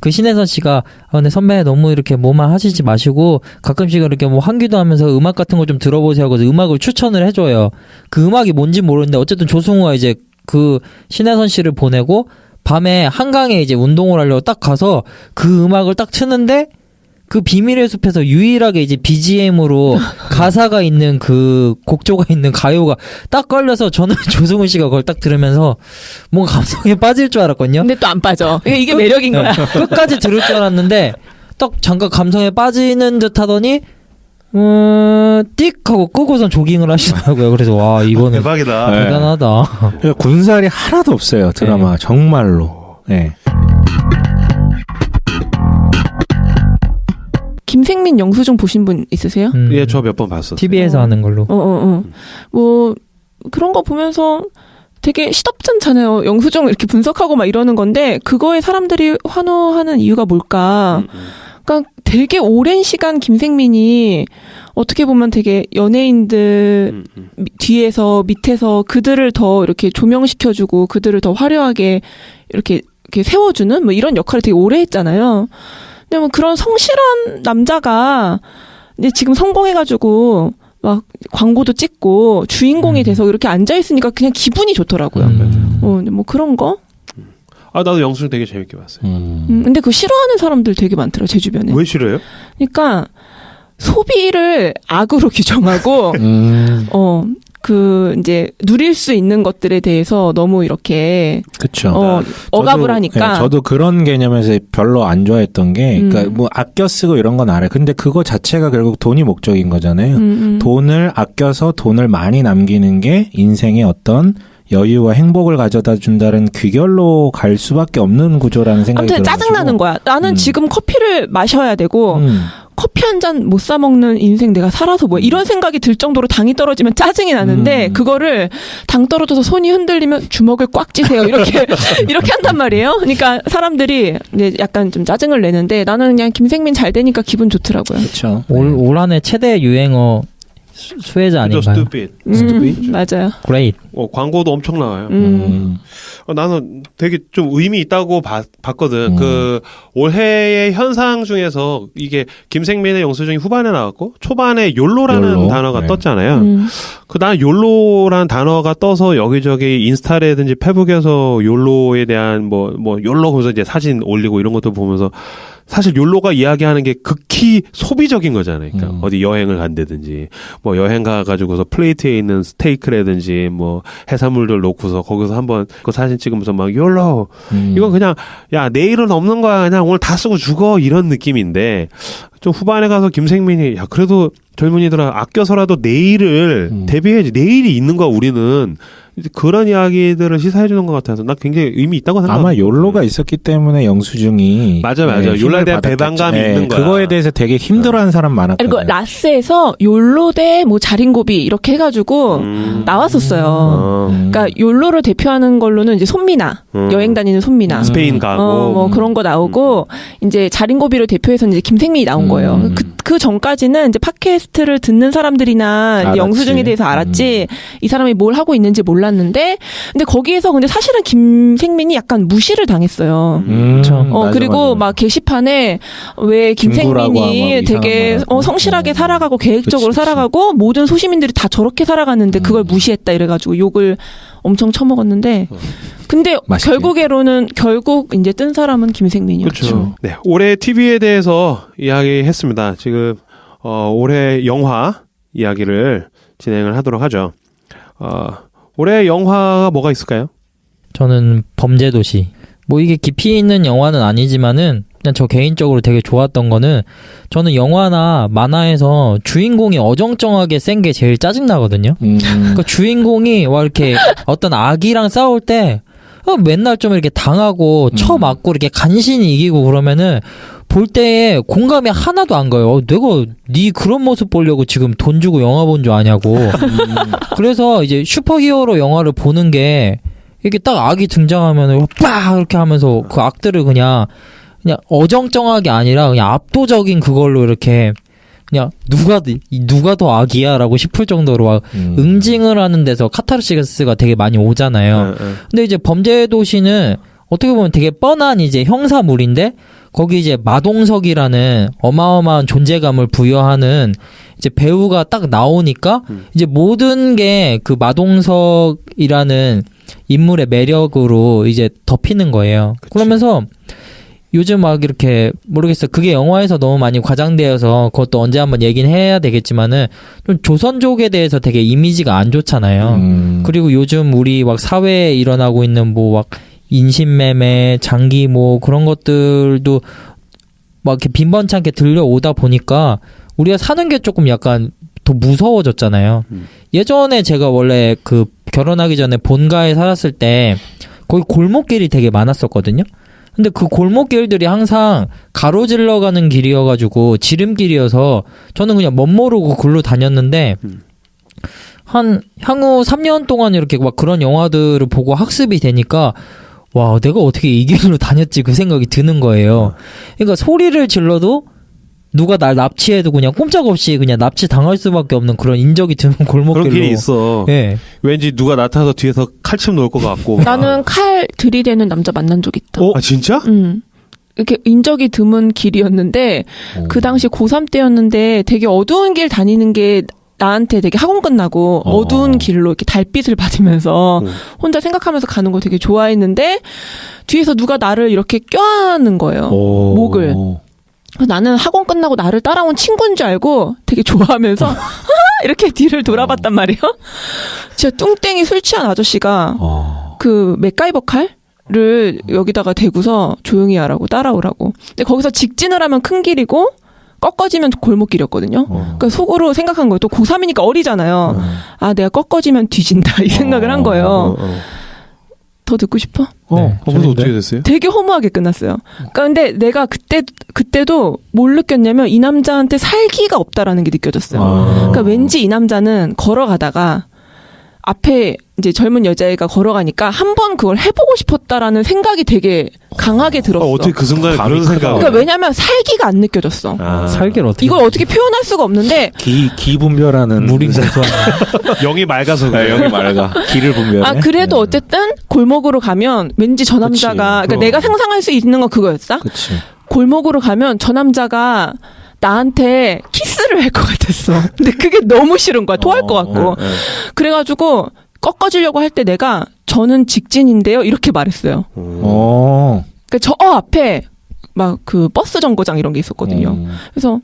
B: 신혜선 씨가 근데 선배 너무 이렇게 뭐만 하시지 마시고 가끔씩 이렇게 뭐 환기도 하면서 음악 같은 거 좀 들어보세요 하고 음악을 추천을 해줘요. 그 음악이 뭔지 모르는데 어쨌든 조승우가 이제 신혜선 씨를 보내고 밤에 한강에 이제 운동을 하려고 딱 가서 그 음악을 딱 트는데 그 비밀의 숲에서 유일하게 이제 BGM으로 가사가 있는 그 곡조가 있는 가요가 딱 걸려서 저는 조승우 씨가 그걸 딱 들으면서 뭔가 감성에 빠질 줄 알았거든요.
C: 근데 또 안 빠져. 이게 매력인 거야.
B: 끝까지 들을 줄 알았는데 딱 잠깐 감성에 빠지는 듯 하더니 띡 하고 끄고선 조깅을 하시더라고요. 그래서 와 이거는
A: 대박이다.
B: 대단하다.
D: 군살이 하나도 없어요. 드라마 정말로. 네.
C: 김생민, 영수증 보신 분 있으세요?
A: 예, 저 몇 번 봤었어요.
B: TV에서 하는 걸로.
C: 뭐 그런 거 보면서 되게 시덥잖아요. 영수증 이렇게 분석하고 막 이러는 건데 그거에 사람들이 환호하는 이유가 뭘까? 그러니까 되게 오랜 시간 김생민이 어떻게 보면 되게 연예인들 뒤에서 밑에서 그들을 더 이렇게 조명시켜주고 그들을 더 화려하게 이렇게 세워주는 뭐 이런 역할을 되게 오래 했잖아요. 근데 뭐 그런 성실한 남자가 이제 지금 성공해가지고 막 광고도 찍고 주인공이 돼서 이렇게 앉아있으니까 그냥 기분이 좋더라고요. 뭐 그런 거?
A: 나도 영수증 되게 재밌게 봤어요.
C: 근데 그거 싫어하는 사람들 되게 많더라고요, 제 주변에.
A: 왜 싫어요?
C: 그러니까 소비를 악으로 규정하고 이제 누릴 수 있는 것들에 대해서 너무 이렇게
D: 그렇죠.
C: 억압을 하니까.
D: 네, 저도 그런 개념에서 별로 안 좋아했던 게, 그러니까 뭐 아껴 쓰고 이런 건 알아요. 근데 그거 자체가 결국 돈이 목적인 거잖아요. 돈을 아껴서 돈을 많이 남기는 게 인생의 어떤 여유와 행복을 가져다 준다는 귀결로 갈 수밖에 없는 구조라는 생각이 들어요.
C: 아무튼 짜증나는 거야. 나는 지금 커피를 마셔야 되고 커피 한 잔 못 사 먹는 인생 내가 살아서 뭐야 이런 생각이 들 정도로 당이 떨어지면 짜증이 나는데 그거를 당 떨어져서 손이 흔들리면 주먹을 꽉 쥐세요 이렇게 한단 말이에요. 그러니까 사람들이 이제 약간 좀 짜증을 내는데 나는 그냥 김생민 잘 되니까 기분 좋더라고요.
D: 그렇죠.
B: 올 한해 최대 유행어 수혜자 아닌가요?
A: stupid.
C: 맞아요.
B: Great.
A: 광고도 엄청 나와요. 나는 되게 좀 의미 있다고 봤거든. 그 올해의 현상 중에서 이게 김생민의 영수증이 후반에 나왔고 초반에 욜로라는 단어가 떴잖아요. 난 욜로라는 단어가 떠서 여기저기 인스타라든지 페북에서 욜로에 대한 뭐 욜로 거기서 이제 사진 올리고 이런 것도 보면서 사실 욜로가 이야기하는 게 극히 소비적인 거잖아요. 그러니까 어디 여행을 간다든지 뭐 여행 가가지고서 플레이트에 있는 스테이크라든지 뭐 해산물들 놓고서 거기서 한번 그 사진 찍으면서 막 욜로 이건 그냥 야 내일은 없는 거야 그냥 오늘 다 쓰고 죽어 이런 느낌인데 좀 후반에 가서 김생민이 야 그래도 젊은이들아 아껴서라도 내일을 대비해야지 내일이 있는 거야 우리는 그런 이야기들을 시사해 주는 것 같아서 나 굉장히 의미 있다고 생각합니다.
D: 아마 욜로가 있었기 때문에 영수증이
A: 맞아. 욜로에 대한 배반감이 있는 거야.
D: 그거에 대해서 되게 힘들어하는 사람 많았거든요.
C: 그리고 라스에서 욜로 대 뭐 자린고비 이렇게 해가지고 나왔었어요. 그러니까 욜로를 대표하는 걸로는 이제 손미나 여행 다니는 손미나
A: 스페인 가고
C: 뭐 그런 거 나오고 이제 자린고비를 대표해서 이제 김생민이 나온 거예요. 그 전까지는 이제 팟캐스트를 듣는 사람들이나 영수증에 대해서 알았지 이 사람이 뭘 하고 있는지 몰랐는데 근데 거기에서 근데 사실은 김생민이 약간 무시를 당했어요. 그리고 막 게시판에 왜 김생민이 되게 성실하게 살아가고 계획적으로 살아가고 모든 소시민들이 다 저렇게 살아가는데 그걸 무시했다 이래가지고 욕을 엄청 처먹었는데 근데 결국 이제 뜬 사람은 김생민이었죠.
A: 그렇죠. 네, 올해 TV에 대해서 이야기했습니다. 지금 올해 영화 이야기를 진행을 하도록 하죠. 올해 영화가 뭐가 있을까요?
B: 저는 범죄도시. 뭐 이게 깊이 있는 영화는 아니지만은 그냥 저 개인적으로 되게 좋았던 거는 저는 영화나 만화에서 주인공이 어정쩡하게 센 게 제일 짜증나거든요. 그러니까 주인공이 와 이렇게 어떤 악이랑 싸울 때 맨날 좀 이렇게 당하고 쳐맞고 이렇게 간신히 이기고 그러면은 볼 때에 공감이 하나도 안 가요. 내가 네 그런 모습 보려고 지금 돈 주고 영화 본 줄 아냐고. 그래서 이제 슈퍼히어로 영화를 보는 게 이렇게 딱 악이 등장하면 빡 이렇게 하면서 그 악들을 그냥 어정쩡하게 아니라 그냥 압도적인 그걸로 이렇게 그냥 누가 더 악이야라고 싶을 정도로 막 응징을 하는 데서 카타르시스가 되게 많이 오잖아요. 근데 이제 범죄도시는 어떻게 보면 되게 뻔한 이제 형사물인데 거기 이제 마동석이라는 어마어마한 존재감을 부여하는 이제 배우가 딱 나오니까 이제 모든 게 그 마동석이라는 인물의 매력으로 이제 덮이는 거예요. 그치. 그러면서 요즘 막 이렇게 모르겠어요. 그게 영화에서 너무 많이 과장되어서 그것도 언제 한번 얘기는 해야 되겠지만은 좀 조선족에 대해서 되게 이미지가 안 좋잖아요. 그리고 요즘 우리 막 사회에 일어나고 있는 뭐 막 인신매매, 장기모 그런 것들도 막 이렇게 빈번찮게 들려오다 보니까 우리가 사는 게 조금 약간 더 무서워졌잖아요. 예전에 제가 원래 그 결혼하기 전에 본가에 살았을 때 거기 골목길이 되게 많았었거든요. 근데 그 골목길들이 항상 가로질러 가는 길이어가지고 지름길이어서 저는 그냥 멋모르고 글로 다녔는데 한 향후 3년 동안 이렇게 막 그런 영화들을 보고 학습이 되니까 와, 내가 어떻게 이 길로 다녔지 그 생각이 드는 거예요. 그러니까 소리를 질러도 누가 날 납치해도 그냥 꼼짝없이 그냥 납치 당할 수밖에 없는 그런 인적이 드는 골목길로.
A: 그런 길이 있어.
B: 예.
A: 왠지 누가 나타나서 뒤에서 칼침 놓을 것 같고.
C: 나는 칼 들이대는 남자 만난 적 있다.
A: 아 진짜?
C: 이렇게 인적이 드문 길이었는데 그 당시 고3 때였는데 되게 어두운 길 다니는 게 나한테 되게 학원 끝나고 어두운 길로 이렇게 달빛을 받으면서 혼자 생각하면서 가는 거 되게 좋아했는데 뒤에서 누가 나를 이렇게 껴안는 거예요. 목을. 나는 학원 끝나고 나를 따라온 친구인 줄 알고 되게 좋아하면서 이렇게 뒤를 돌아봤단 말이에요. 진짜 뚱땡이 술 취한 아저씨가 그 맥가이버 칼을 여기다가 대고서 조용히 하라고 따라오라고. 근데 거기서 직진을 하면 큰 길이고 꺾어지면 골목길이었거든요. 그러니까 속으로 생각한 거예요. 또 고3이니까 어리잖아요. 아, 내가 꺾어지면 뒤진다 이 생각을 한 거예요. 더 듣고 싶어?
B: 네,
A: 그래서 어떻게 됐어요?
C: 되게 허무하게 끝났어요. 그러니까 근데 내가 그때도 뭘 느꼈냐면 이 남자한테 살기가 없다라는 게 느껴졌어요. 그러니까 왠지 이 남자는 걸어가다가 앞에 이제 젊은 여자애가 걸어가니까 한번 그걸 해보고 싶었다라는 생각이 되게 강하게 들었어.
A: 어떻게 그 순간에 그런 생각?
C: 그러니까 왜냐면 살기가 안 느껴졌어.
B: 살기를 어떻게?
C: 이걸 어떻게 표현할 수가 없는데.
D: 기 분별하는
B: 물이 고소한.
A: 영이 맑아서 그래.
D: 영이 맑아. 기를 분별해.
C: 아 그래도 어쨌든 골목으로 가면 왠지 저 남자가 그러니까 내가 상상할 수 있는 건 그거였어.
D: 그치.
C: 골목으로 가면 저 남자가 나한테 키스를 할 것 같았어. 근데 그게 너무 싫은 거야. 토할 것 같고. 그래가지고 꺾어지려고 할 때 내가 저는 직진인데요 이렇게 말했어요. 그러니까 저 앞에 막 그 버스 정거장 이런 게 있었거든요. 그래서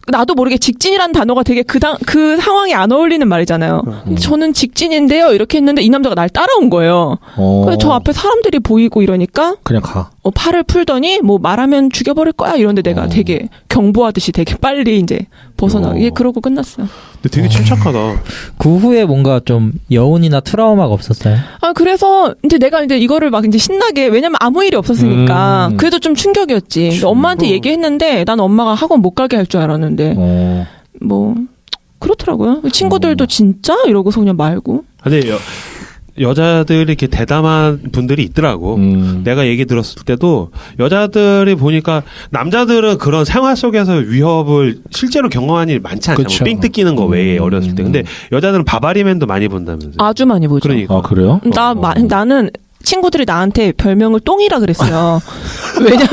C: 나도 모르게 직진이라는 단어가 되게 그 상황에 안 어울리는 말이잖아요. 저는 직진인데요 이렇게 했는데 이 남자가 날 따라온 거예요. 그래서 저 앞에 사람들이 보이고 이러니까
D: 그냥 가.
C: 팔을 풀더니 뭐 말하면 죽여버릴 거야 이런데 내가 되게 경보하듯이 되게 빨리 이제 벗어나게 그러고 끝났어요.
A: 근데 되게 침착하다.
B: 그 후에 뭔가 좀 여운이나 트라우마가 없었어요?
C: 아 그래서 이제 내가 이제 이거를 막 이제 신나게 왜냐면 아무 일이 없었으니까 그래도 좀 충격이었지. 엄마한테 얘기했는데 난 엄마가 학원 못 가게 할 줄 알았는데 뭐 그렇더라고요. 친구들도 진짜 이러고서 그냥 말고.
A: 근데 여자들이 이렇게 대담한 분들이 있더라고. 내가 얘기 들었을 때도 여자들이 보니까 남자들은 그런 생활 속에서 위협을 실제로 경험한 일이 많지 않잖아. 뭐 삥 뜯기는 거 외에 어렸을 때. 근데 여자들은 바바리맨도 많이 본다면서요.
C: 아주 많이 보죠.
A: 그러니까.
D: 아 그래요?
C: 나는 친구들이 나한테 별명을 똥이라 그랬어요. 왜냐면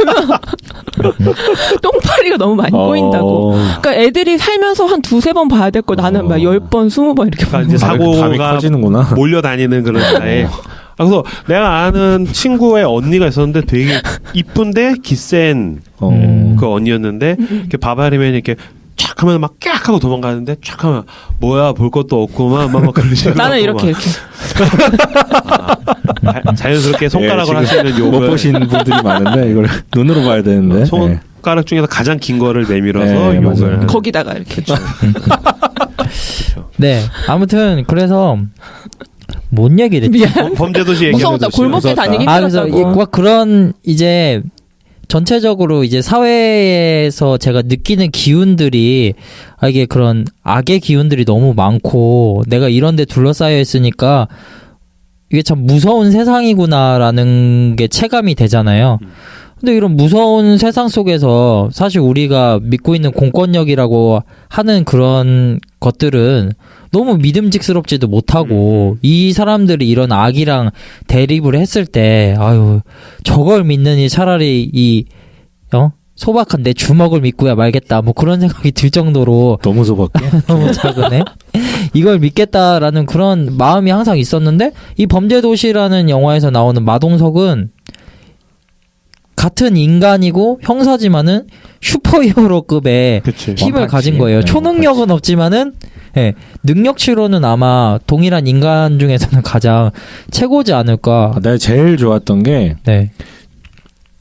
C: 똥파리가 너무 많이 꼬인다고. 그러니까 애들이 살면서 한 2-3번 봐야 될 거 나는 막 10번, 20번 이렇게
A: 그러니까 이제
D: 담이
A: 사고가
D: 커지는구나.
A: 몰려다니는 그런 사이에. 그래서 내가 아는 친구의 언니가 있었는데 되게 이쁜데 기센 그 언니였는데 이렇게 바바리맨이 이렇게 촥 하면 막 깍 하고 도망가는데 촥 하면 뭐야 볼 것도 없구만 막 그러시고
C: 나는 이렇게
A: 자연스럽게 손가락으로 할 수 있는
D: 못
A: 욕을
D: 보신 분들이 많은데 이걸 눈으로 봐야 되는데
A: 손가락 중에서 가장 긴 거를 내밀어서
D: 네,
A: 욕을
D: 맞아요.
C: 거기다가 이렇게
B: 네, 아무튼 그래서 뭔 얘기를 했지?
C: 미안.
A: 범죄도시 얘기하면서
C: 무서웠다. 골목길 다니기
B: 그래서
C: 힘들었다고.
B: 막 그런 이제 전체적으로 이제 사회에서 제가 느끼는 기운들이 이게 그런 악의 기운들이 너무 많고 내가 이런 데 둘러싸여 있으니까 이게 참 무서운 세상이구나라는 게 체감이 되잖아요. 근데 이런 무서운 세상 속에서 사실 우리가 믿고 있는 공권력이라고 하는 그런 것들은 너무 믿음직스럽지도 못하고 이 사람들이 이런 악이랑 대립을 했을 때 아유 저걸 믿느니 차라리 소박한 내 주먹을 믿고야 말겠다 뭐 그런 생각이 들 정도로
D: 너무 소박해.
B: 너무 작으네. 이걸 믿겠다라는 그런 마음이 항상 있었는데 이 범죄도시라는 영화에서 나오는 마동석은 같은 인간이고 형사지만은 슈퍼히어로급의 힘을 가진 거예요. 초능력은 없지만은 능력치로는 아마 동일한 인간 중에서는 가장 최고지 않을까.
D: 내가 제일 좋았던 게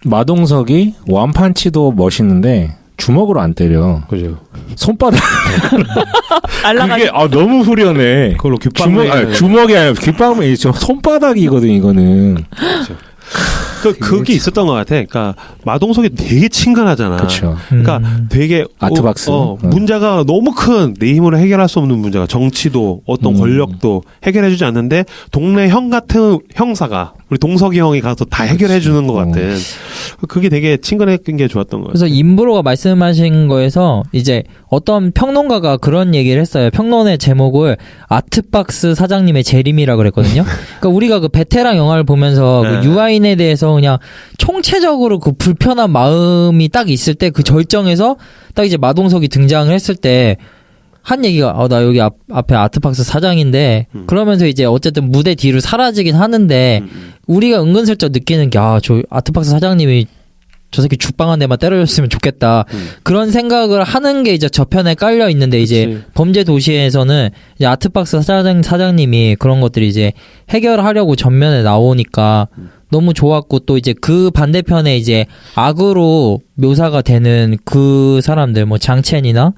C: 마동석이
D: 원판치도 멋있는데 주먹으로 안 때려.
A: 그죠.
D: 손바닥.
C: 그게
D: 너무 후련해.
A: 그걸로 귓방맨
D: 주먹이 아니라 귓방맨이 손바닥이거든 이거는.
A: 그렇죠. 그게 있었던 것 같아. 그러니까 마동석이 되게 친근하잖아.
D: 그렇죠.
A: 그러니까 되게
D: 아트박스.
A: 문제가 너무 큰 내 힘으로 해결할 수 없는 문제가 정치도 어떤 권력도 해결해주지 않는데 동네 형 같은 형사가 우리 동석이 형이 가서 다 해결해주는 것 같은 그게 되게 친근했던 게 좋았던 것 같아요.
B: 그래서 임브로가 말씀하신 거에서 이제 어떤 평론가가 그런 얘기를 했어요. 평론의 제목을 아트박스 사장님의 재림이라 그랬거든요. 그러니까 우리가 그 베테랑 영화를 보면서
A: 네.
B: 그 유아인에 대해서 그냥 총체적으로 그 불편한 마음이 딱 있을 때 그 절정에서 딱 이제 마동석이 등장을 했을 때 한 얘기가 나 여기 앞에 아트박스 사장인데 그러면서 이제 어쨌든 무대 뒤로 사라지긴 하는데 우리가 은근슬쩍 느끼는 게 저 아트박스 사장님이 저 새끼 죽방 한 대만 때려줬으면 좋겠다. 그런 생각을 하는 게 이제 저편에 깔려 있는데 이제
A: 그치.
B: 범죄 도시에서는 이제 아트박스 사장님이 그런 것들이 이제 해결하려고 전면에 나오니까 너무 좋았고 또 이제 그 반대편에 이제 악으로 묘사가 되는 그 사람들 뭐 장첸이나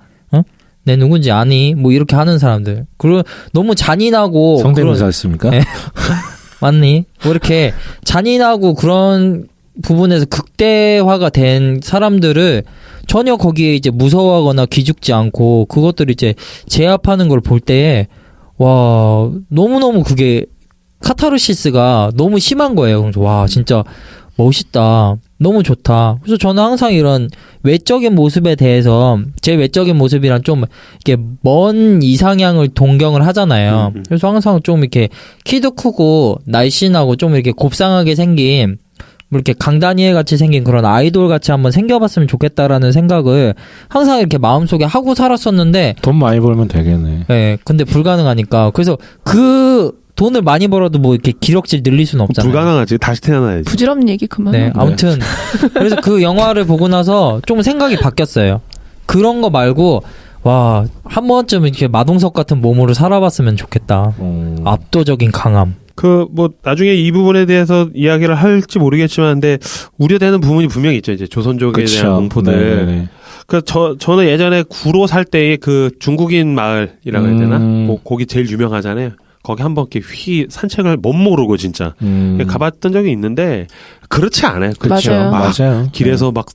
B: 내 누군지 아니 뭐 이렇게 하는 사람들 그리고 너무 잔인하고
D: 성대모사였습니까?
B: 네. 맞니? 뭐 이렇게 잔인하고 그런 부분에서 극대화가 된 사람들을 전혀 거기에 이제 무서워하거나 기죽지 않고 그것들을 이제 제압하는 걸 볼 때에 와 너무너무 그게 카타르시스가 너무 심한 거예요. 그래서 와 진짜 멋있다. 너무 좋다. 그래서 저는 항상 이런 외적인 모습에 대해서 제 외적인 모습이란 좀 이렇게 먼 이상향을 동경을 하잖아요. 그래서 항상 좀 이렇게 키도 크고 날씬하고 좀 이렇게 곱상하게 생긴 뭐 이렇게 강다니엘 같이 생긴 그런 아이돌 같이 한번 생겨봤으면 좋겠다라는 생각을 항상 이렇게 마음속에 하고 살았었는데
D: 돈 많이 벌면 되겠네.
B: 네, 근데 불가능하니까 그래서 그 돈을 많이 벌어도 뭐 이렇게 기럭질 늘릴 수는 없잖아요.
A: 불가능하지. 다시 태어나야지.
C: 부질없는 얘기 그만.
B: 네, 아무튼 그래서 그 영화를 보고 나서 좀 생각이 바뀌었어요. 그런 거 말고 와, 한 번쯤 이렇게 마동석 같은 몸으로 살아봤으면 좋겠다. 압도적인 강함.
A: 뭐 나중에 이 부분에 대해서 이야기를 할지 모르겠지만 근데 우려되는 부분이 분명히 있죠. 이제 조선족에
D: 그쵸.
A: 대한 공포들.
D: 네네.
A: 그 저는 예전에 구로 살 때의 그 중국인 마을이라고 해야 되나? 거기 제일 유명하잖아요. 거기 한번 이렇게 산책을 못 모르고 진짜 가봤던 적이 있는데 그렇지 않아요.
D: 그렇죠.
C: 맞아요.
D: 맞아요.
A: 길에서 막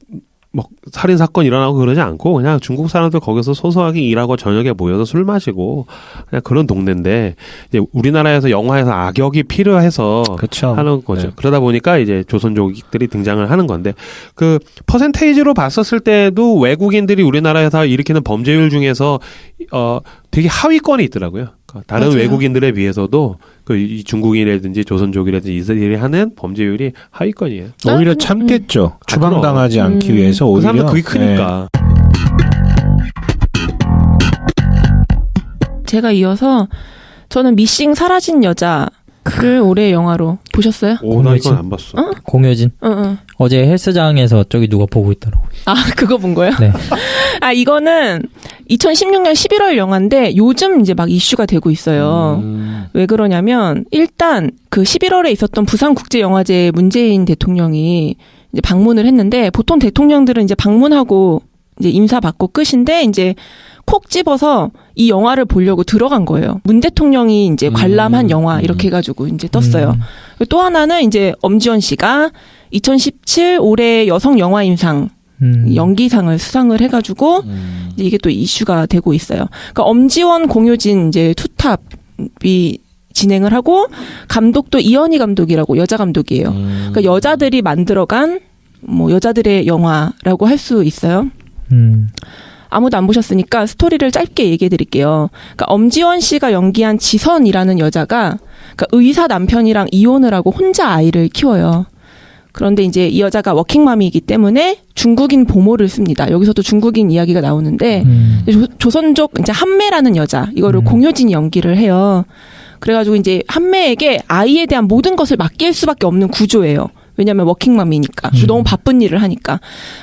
A: 살인 사건 일어나고 그러지 않고 그냥 중국 사람들 거기서 소소하게 일하고 저녁에 모여서 술 마시고 그냥 그런 동네인데 이제 우리나라에서 영화에서 악역이 필요해서
D: 그쵸.
A: 하는 거죠.
D: 네.
A: 그러다 보니까 이제 조선족들이 등장을 하는 건데 그 퍼센테이지로 봤었을 때도 외국인들이 우리나라에서 일으키는 범죄율 중에서 되게 하위권에 있더라고요. 다른
C: 맞아요.
A: 외국인들에 비해서도 이 중국인이라든지 조선족이라든지 이들이 하는 범죄율이 하위권이에요.
D: 오히려 참겠죠. 추방당하지 않기 위해서
A: 그
D: 오히려.
A: 사람들 그게 크니까.
C: 제가 이어서 저는 미싱 사라진 여자를 올해 영화로 보셨어요?
A: 나 이건 안 봤어.
B: 공효진.
C: 응.
B: 어제 헬스장에서 저기 누가 보고 있더라고.
C: 아, 그거 본 거예요?
B: 네.
C: 이거는 2016년 11월 영화인데 요즘 이제 막 이슈가 되고 있어요. 왜 그러냐면 일단 그 11월에 있었던 부산국제영화제에 문재인 대통령이 이제 방문을 했는데 보통 대통령들은 이제 방문하고 이제 인사받고 끝인데 이제 콕 집어서 이 영화를 보려고 들어간 거예요. 문 대통령이 이제 관람한 영화 이렇게 해가지고 이제 떴어요. 또 하나는 이제 엄지원 씨가 2017 올해 여성 영화인상 연기상을 수상을 해가지고 이제 이게 또 이슈가 되고 있어요. 그러니까 엄지원, 공효진 이제 투탑이 진행을 하고 감독도 이현희 감독이라고 여자 감독이에요. 그러니까 여자들이 만들어간 뭐 여자들의 영화라고 할 수 있어요. 아무도 안 보셨으니까 스토리를 짧게 얘기해 드릴게요. 그러니까 엄지원 씨가 연기한 지선이라는 여자가 그러니까 의사 남편이랑 이혼을 하고 혼자 아이를 키워요. 그런데 이제 이 여자가 워킹맘이기 때문에 중국인 보모를 씁니다. 여기서도 중국인 이야기가 나오는데 조선족 이제 한매라는 여자 이거를 공효진이 연기를 해요. 그래가지고 이제 한매에게 아이에 대한 모든 것을 맡길 수밖에 없는 구조예요. 왜냐하면 워킹맘이니까 너무 바쁜 일을 하니까.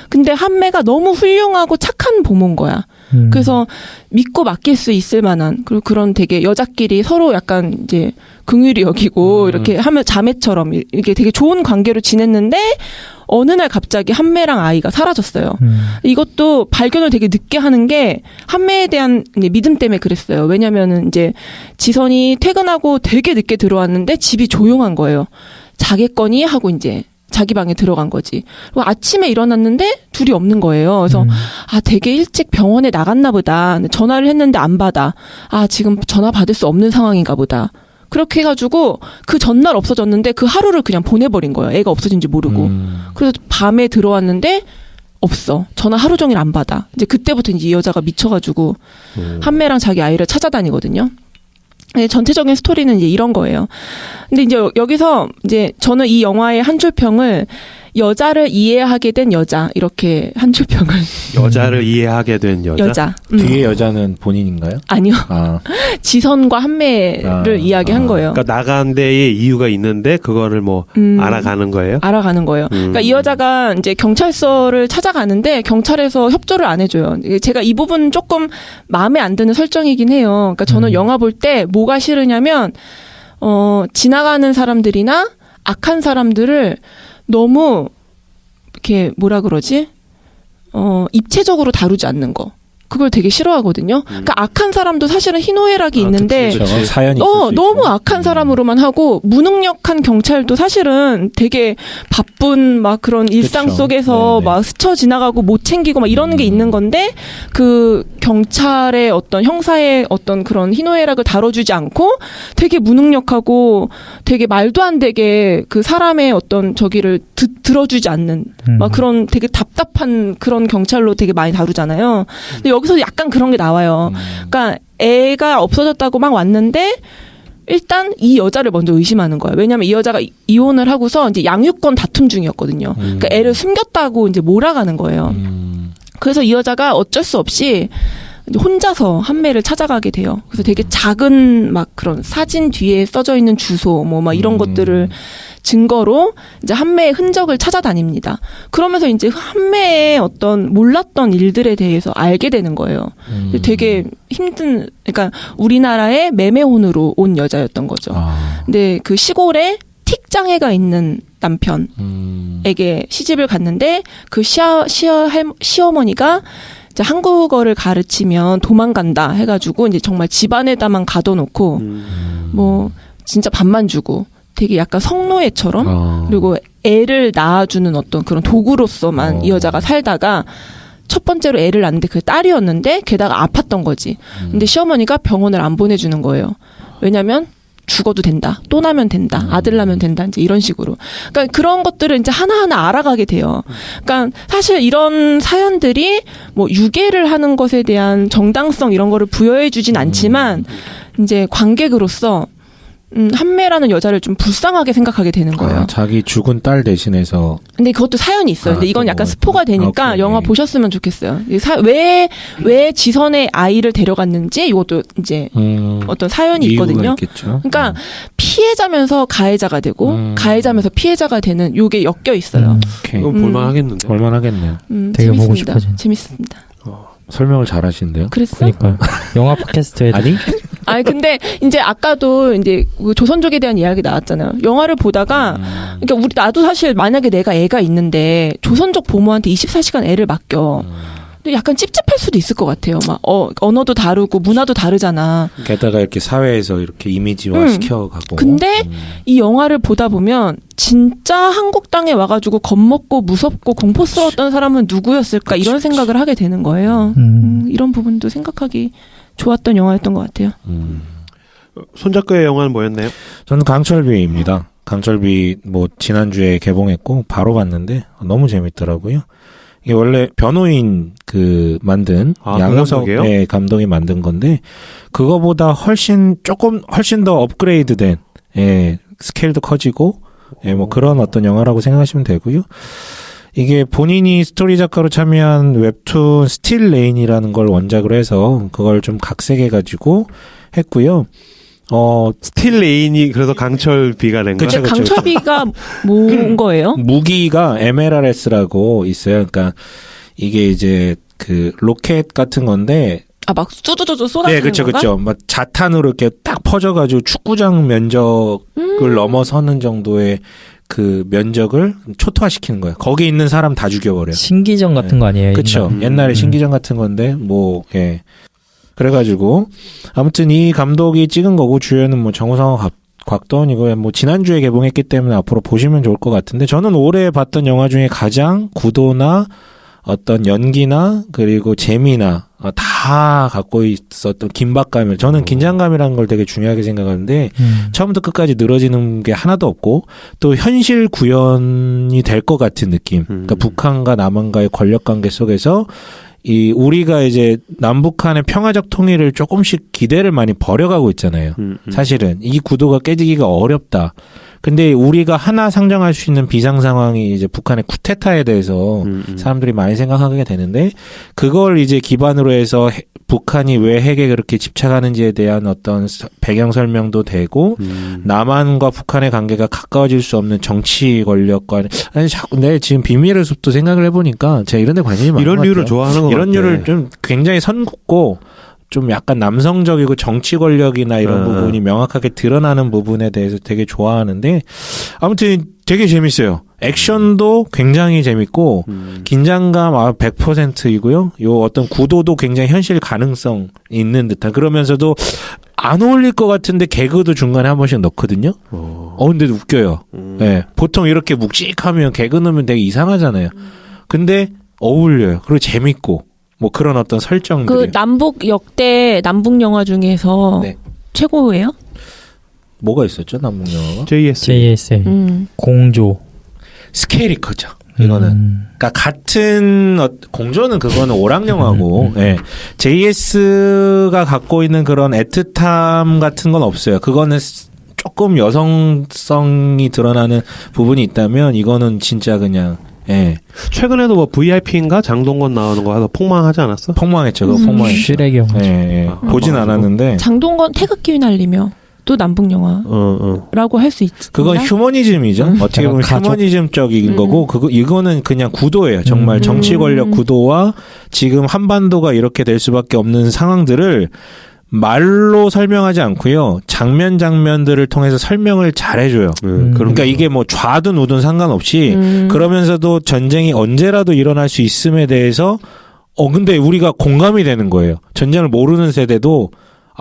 C: 근데 한매가 너무 훌륭하고 착한 보모인 거야. 그래서 믿고 맡길 수 있을 만한 그리고 그런 되게 여자끼리 서로 약간 이제 긍휼히 여기고 이렇게 하면 자매처럼 이렇게 되게 좋은 관계로 지냈는데 어느 날 갑자기 한매랑 아이가 사라졌어요. 이것도 발견을 되게 늦게 하는 게 한매에 대한 믿음 때문에 그랬어요. 왜냐면은 이제 지선이 퇴근하고 되게 늦게 들어왔는데 집이 조용한 거예요. 자겠거니 하고 이제 자기 방에 들어간 거지. 그리고 아침에 일어났는데 둘이 없는 거예요. 그래서 되게 일찍 병원에 나갔나 보다. 전화를 했는데 안 받아. 지금 전화 받을 수 없는 상황인가 보다. 그렇게 해가지고 그 전날 없어졌는데 그 하루를 그냥 보내버린 거예요. 애가 없어진지 모르고. 그래서 밤에 들어왔는데 없어. 전화 하루 종일 안 받아. 이제 그때부터 이제 이 여자가 미쳐가지고 한매랑 자기 아이를 찾아다니거든요. 네, 전체적인 스토리는 이제 이런 거예요. 근데 이제 여기서 이제 저는 이 영화의 한 줄 평을 여자를 이해하게 된 여자 이렇게 한 줄 평을
A: 여자를 이해하게 된 여자.
D: 뒤에 여자는 본인인가요?
C: 아니요. 지선과 한매를 이야기한 거예요.
A: 그러니까 나간 데에 이유가 있는데 그거를 뭐 알아가는 거예요?
C: 알아가는 거예요. 그러니까 이 여자가 이제 경찰서를 찾아가는데 경찰에서 협조를 안 해줘요. 제가 이 부분 조금 마음에 안 드는 설정이긴 해요. 그러니까 저는 영화 볼 때 뭐가 싫으냐면 지나가는 사람들이나 악한 사람들을 너무 이렇게 뭐라 그러지? 입체적으로 다루지 않는 거. 그걸 되게 싫어하거든요. 그러니까 악한 사람도 사실은 희노애락이 있는데
D: 그치. 사연이 있을 수
C: 너무
D: 있죠.
C: 악한 사람으로만 하고 무능력한 경찰도 사실은 되게 바쁜 막 그런 일상
D: 그쵸.
C: 속에서
D: 네네.
C: 막 스쳐 지나가고 못 챙기고 막 이런 게 있는 건데 그 경찰의 어떤 형사의 어떤 그런 희노애락을 다뤄주지 않고 되게 무능력하고 되게 말도 안 되게 그 사람의 어떤 저기를 들어주지 않는 막 그런 되게 답답한 그런 경찰로 되게 많이 다루잖아요. 근데 여기서 약간 그런 게 나와요. 그러니까 애가 없어졌다고 막 왔는데 일단 이 여자를 먼저 의심하는 거예요. 왜냐하면 이 여자가 이혼을 하고서 이제 양육권 다툼 중이었거든요. 그러니까 애를 숨겼다고 이제 몰아가는 거예요. 그래서 이 여자가 어쩔 수 없이 혼자서 한매를 찾아가게 돼요. 그래서 되게 작은 막 그런 사진 뒤에 써져 있는 주소 뭐 막 이런 것들을 증거로 이제 한매의 흔적을 찾아다닙니다. 그러면서 이제 한매의 어떤 몰랐던 일들에 대해서 알게 되는 거예요. 되게 힘든, 그러니까 우리나라의 매매혼으로 온 여자였던 거죠. 근데 그 시골에 틱 장애가 있는 남편에게 시집을 갔는데 그 시어머니가 이제 한국어를 가르치면 도망간다 해가지고 이제 정말 집안에다만 가둬놓고 뭐 진짜 밥만 주고 되게 약간 성노예처럼 그리고 애를 낳아주는 어떤 그런 도구로서만 이 여자가 살다가 첫 번째로 애를 낳는데 그게 딸이었는데 게다가 아팠던 거지. 근데 시어머니가 병원을 안 보내주는 거예요. 왜냐면 죽어도 된다. 또 나면 된다. 아들 나면 된다. 이제 이런 식으로. 그러니까 그런 것들을 이제 하나하나 알아가게 돼요. 그러니까 사실 이런 사연들이 뭐 유괴를 하는 것에 대한 정당성 이런 거를 부여해 주진 않지만 이제 관객으로서 한매라는 여자를 좀 불쌍하게 생각하게 되는 거예요.
D: 자기 죽은 딸 대신해서.
C: 근데 그것도 사연이 있어요. 근데 이건 약간 스포가 되니까
D: 오케이.
C: 영화 보셨으면 좋겠어요. 왜 지선의 아이를 데려갔는지 이것도 이제 어떤 사연이 있거든요.
D: 있겠죠.
C: 그러니까 피해자면서 가해자가 되고 가해자면서 피해자가 되는 요게 엮여 있어요.
D: 오케이.
A: 이건 볼만하겠는데.
D: 볼만하겠네요.
B: 되게 보고
C: 재밌습니다.
B: 싶어지네.
C: 재밌습니다.
D: 설명을 잘 하시는데요.
C: 그랬어?
B: 그러니까 영화 팟캐스트에
D: 아니?
C: 아니 근데 이제 아까도 이제 그 조선족에 대한 이야기 나왔잖아요. 영화를 보다가 그러니까 나도 사실 만약에 내가 애가 있는데 조선족 부모한테 24시간 애를 맡겨. 근데 약간 찝찝할 수도 있을 것 같아요. 막 언어도 다르고 문화도 다르잖아.
D: 게다가 이렇게 사회에서 이렇게 이미지화 시켜가고.
C: 근데 이 영화를 보다 보면 진짜 한국 땅에 와가지고 겁먹고 무섭고 공포스러웠던 사람은 누구였을까 이런 생각을 하게 되는 거예요. 이런 부분도 생각하기 좋았던 영화였던 것 같아요.
A: 손 작가의 영화는 뭐였나요?
D: 저는 강철비입니다. 강철비 뭐 지난주에 개봉했고 바로 봤는데 너무 재밌더라고요. 이게 원래 변호인 만든 양호석 감독이 만든 건데 그거보다 훨씬 더 업그레이드된 스케일도 커지고 뭐 그런 어떤 영화라고 생각하시면 되고요. 이게 본인이 스토리 작가로 참여한 웹툰 스틸 레인이라는 걸 원작으로 해서 그걸 좀 각색해가지고 했고요.
A: 스틸 레인이 그래서 강철비가 낸 거예요?
C: 근데 강철비가 뭔 거예요?
D: 무기가 MLRS라고 있어요. 그러니까 이게 이제 그 로켓 같은 건데
C: 막 쭈쭈쭈쭈 쏟아지는
D: 네, 그렇죠,
C: 건가?
D: 그렇죠. 막 자탄으로 이렇게 딱 퍼져가지고 축구장 면적을 넘어서는 정도의 그 면적을 초토화시키는 거예요. 거기 있는 사람 다 죽여버려요.
B: 신기전 같은 거 아니에요?
D: 그렇죠. 옛날에 신기전 같은 건데 그래가지고 아무튼 이 감독이 찍은 거고 주연은 뭐 정우성하고 곽도원이고요. 뭐 지난주에 개봉했기 때문에 앞으로 보시면 좋을 것 같은데 저는 올해 봤던 영화 중에 가장 구도나 어떤 연기나 그리고 재미나 다 갖고 있었던 긴박감을 저는 긴장감이라는 걸 되게 중요하게 생각하는데 처음부터 끝까지 늘어지는 게 하나도 없고 또 현실 구현이 될 것 같은 느낌. 그러니까 북한과 남한과의 권력 관계 속에서 우리가 이제 남북한의 평화적 통일을 조금씩 기대를 많이 버려가고 있잖아요. 사실은 이 구도가 깨지기가 어렵다. 근데 우리가 하나 상정할 수 있는 비상 상황이 이제 북한의 쿠데타에 대해서 사람들이 많이 생각하게 되는데 그걸 이제 기반으로 해서 북한이 왜 핵에 그렇게 집착하는지에 대한 어떤 배경 설명도 되고 남한과 북한의 관계가 가까워질 수 없는 정치 권력과 아니 자꾸 내 지금 비밀의 숲도 생각을 해보니까 제가 이런 데 관심이 많은 것 같아요.
A: 이런 류를 좋아하는 것 같아요.
D: 이런 류를 좀 굉장히 선긋고 좀 약간 남성적이고 정치 권력이나 이런 부분이 명확하게 드러나는 부분에 대해서 되게 좋아하는데 아무튼 되게 재밌어요. 액션도 굉장히 재밌고 긴장감 100%이고요. 요 어떤 구도도 굉장히 현실 가능성 있는 듯한 그러면서도 안 어울릴 것 같은데 개그도 중간에 한 번씩 넣거든요. 근데 웃겨요. 네, 보통 이렇게 묵직하면 개그 넣으면 되게 이상하잖아요. 근데 어울려요. 그리고 재밌고. 뭐 그런 어떤 설정들이
C: 그 남북 역대 남북 영화 중에서
D: 네.
C: 최고예요?
D: 뭐가 있었죠 남북 영화가?
B: JSA 공조
D: 스케일이 크죠. 이거는 그러니까 같은 공조는 그거는 오락 영화고 예. JS가 갖고 있는 그런 애틋함 같은 건 없어요. 그거는 조금 여성성이 드러나는 부분이 있다면 이거는 진짜 그냥 예.
A: 최근에도 뭐 VIP인가 장동건 나오는 거 하다 폭망하지 않았어?
D: 폭망했죠. 그거 폭망했죠.
B: 시래기 영화.
D: 예, 예. 보진 않았는데
C: 장동건 태극기 날리며 또 남북 영화라고 할 수 있지.
D: 그건 휴머니즘이죠. 어떻게 보면
B: 가족.
D: 휴머니즘적인 거고 이거는 그냥 구도예요. 정말 정치 권력 구도와 지금 한반도가 이렇게 될 수밖에 없는 상황들을 말로 설명하지 않고요. 장면들을 통해서 설명을 잘해줘요. 그러니까 이게 뭐 좌든 우든 상관없이 그러면서도 전쟁이 언제라도 일어날 수 있음에 대해서 근데 우리가 공감이 되는 거예요. 전쟁을 모르는 세대도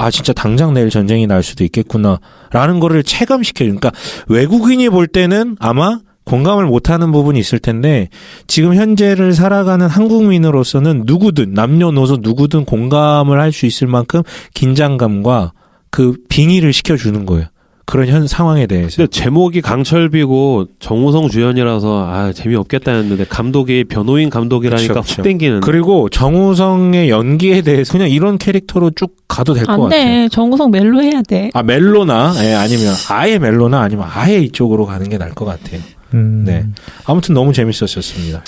D: 진짜 당장 내일 전쟁이 날 수도 있겠구나라는 거를 체감시켜요. 그러니까 외국인이 볼 때는 아마 공감을 못하는 부분이 있을 텐데 지금 현재를 살아가는 한국민으로서는 누구든 남녀노소 누구든 공감을 할 수 있을 만큼 긴장감과 그 빙의를 시켜주는 거예요. 그런 상황에 대해서.
A: 근데 제목이 강철비고 정우성 주연이라서 재미없겠다 했는데 감독이 변호인 감독이라니까 훅 땡기는.
D: 그리고 정우성의 연기에 대해서 그냥 이런 캐릭터로 쭉 가도 될 것 같아요.
C: 안 돼. 정우성 멜로 해야 돼.
D: 멜로나 아니면 아예 멜로나 아니면 아예 이쪽으로 가는 게 나을 것 같아요. 네. 아무튼 너무 재밌었습니다.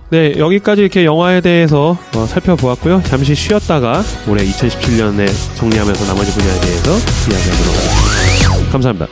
A: 네, 여기까지 이렇게 영화에 대해서 살펴보았고요. 잠시 쉬었다가 올해 2017년에 정리하면서 나머지 분야에 대해서 이야기하도록 하겠습니다. 감사합니다.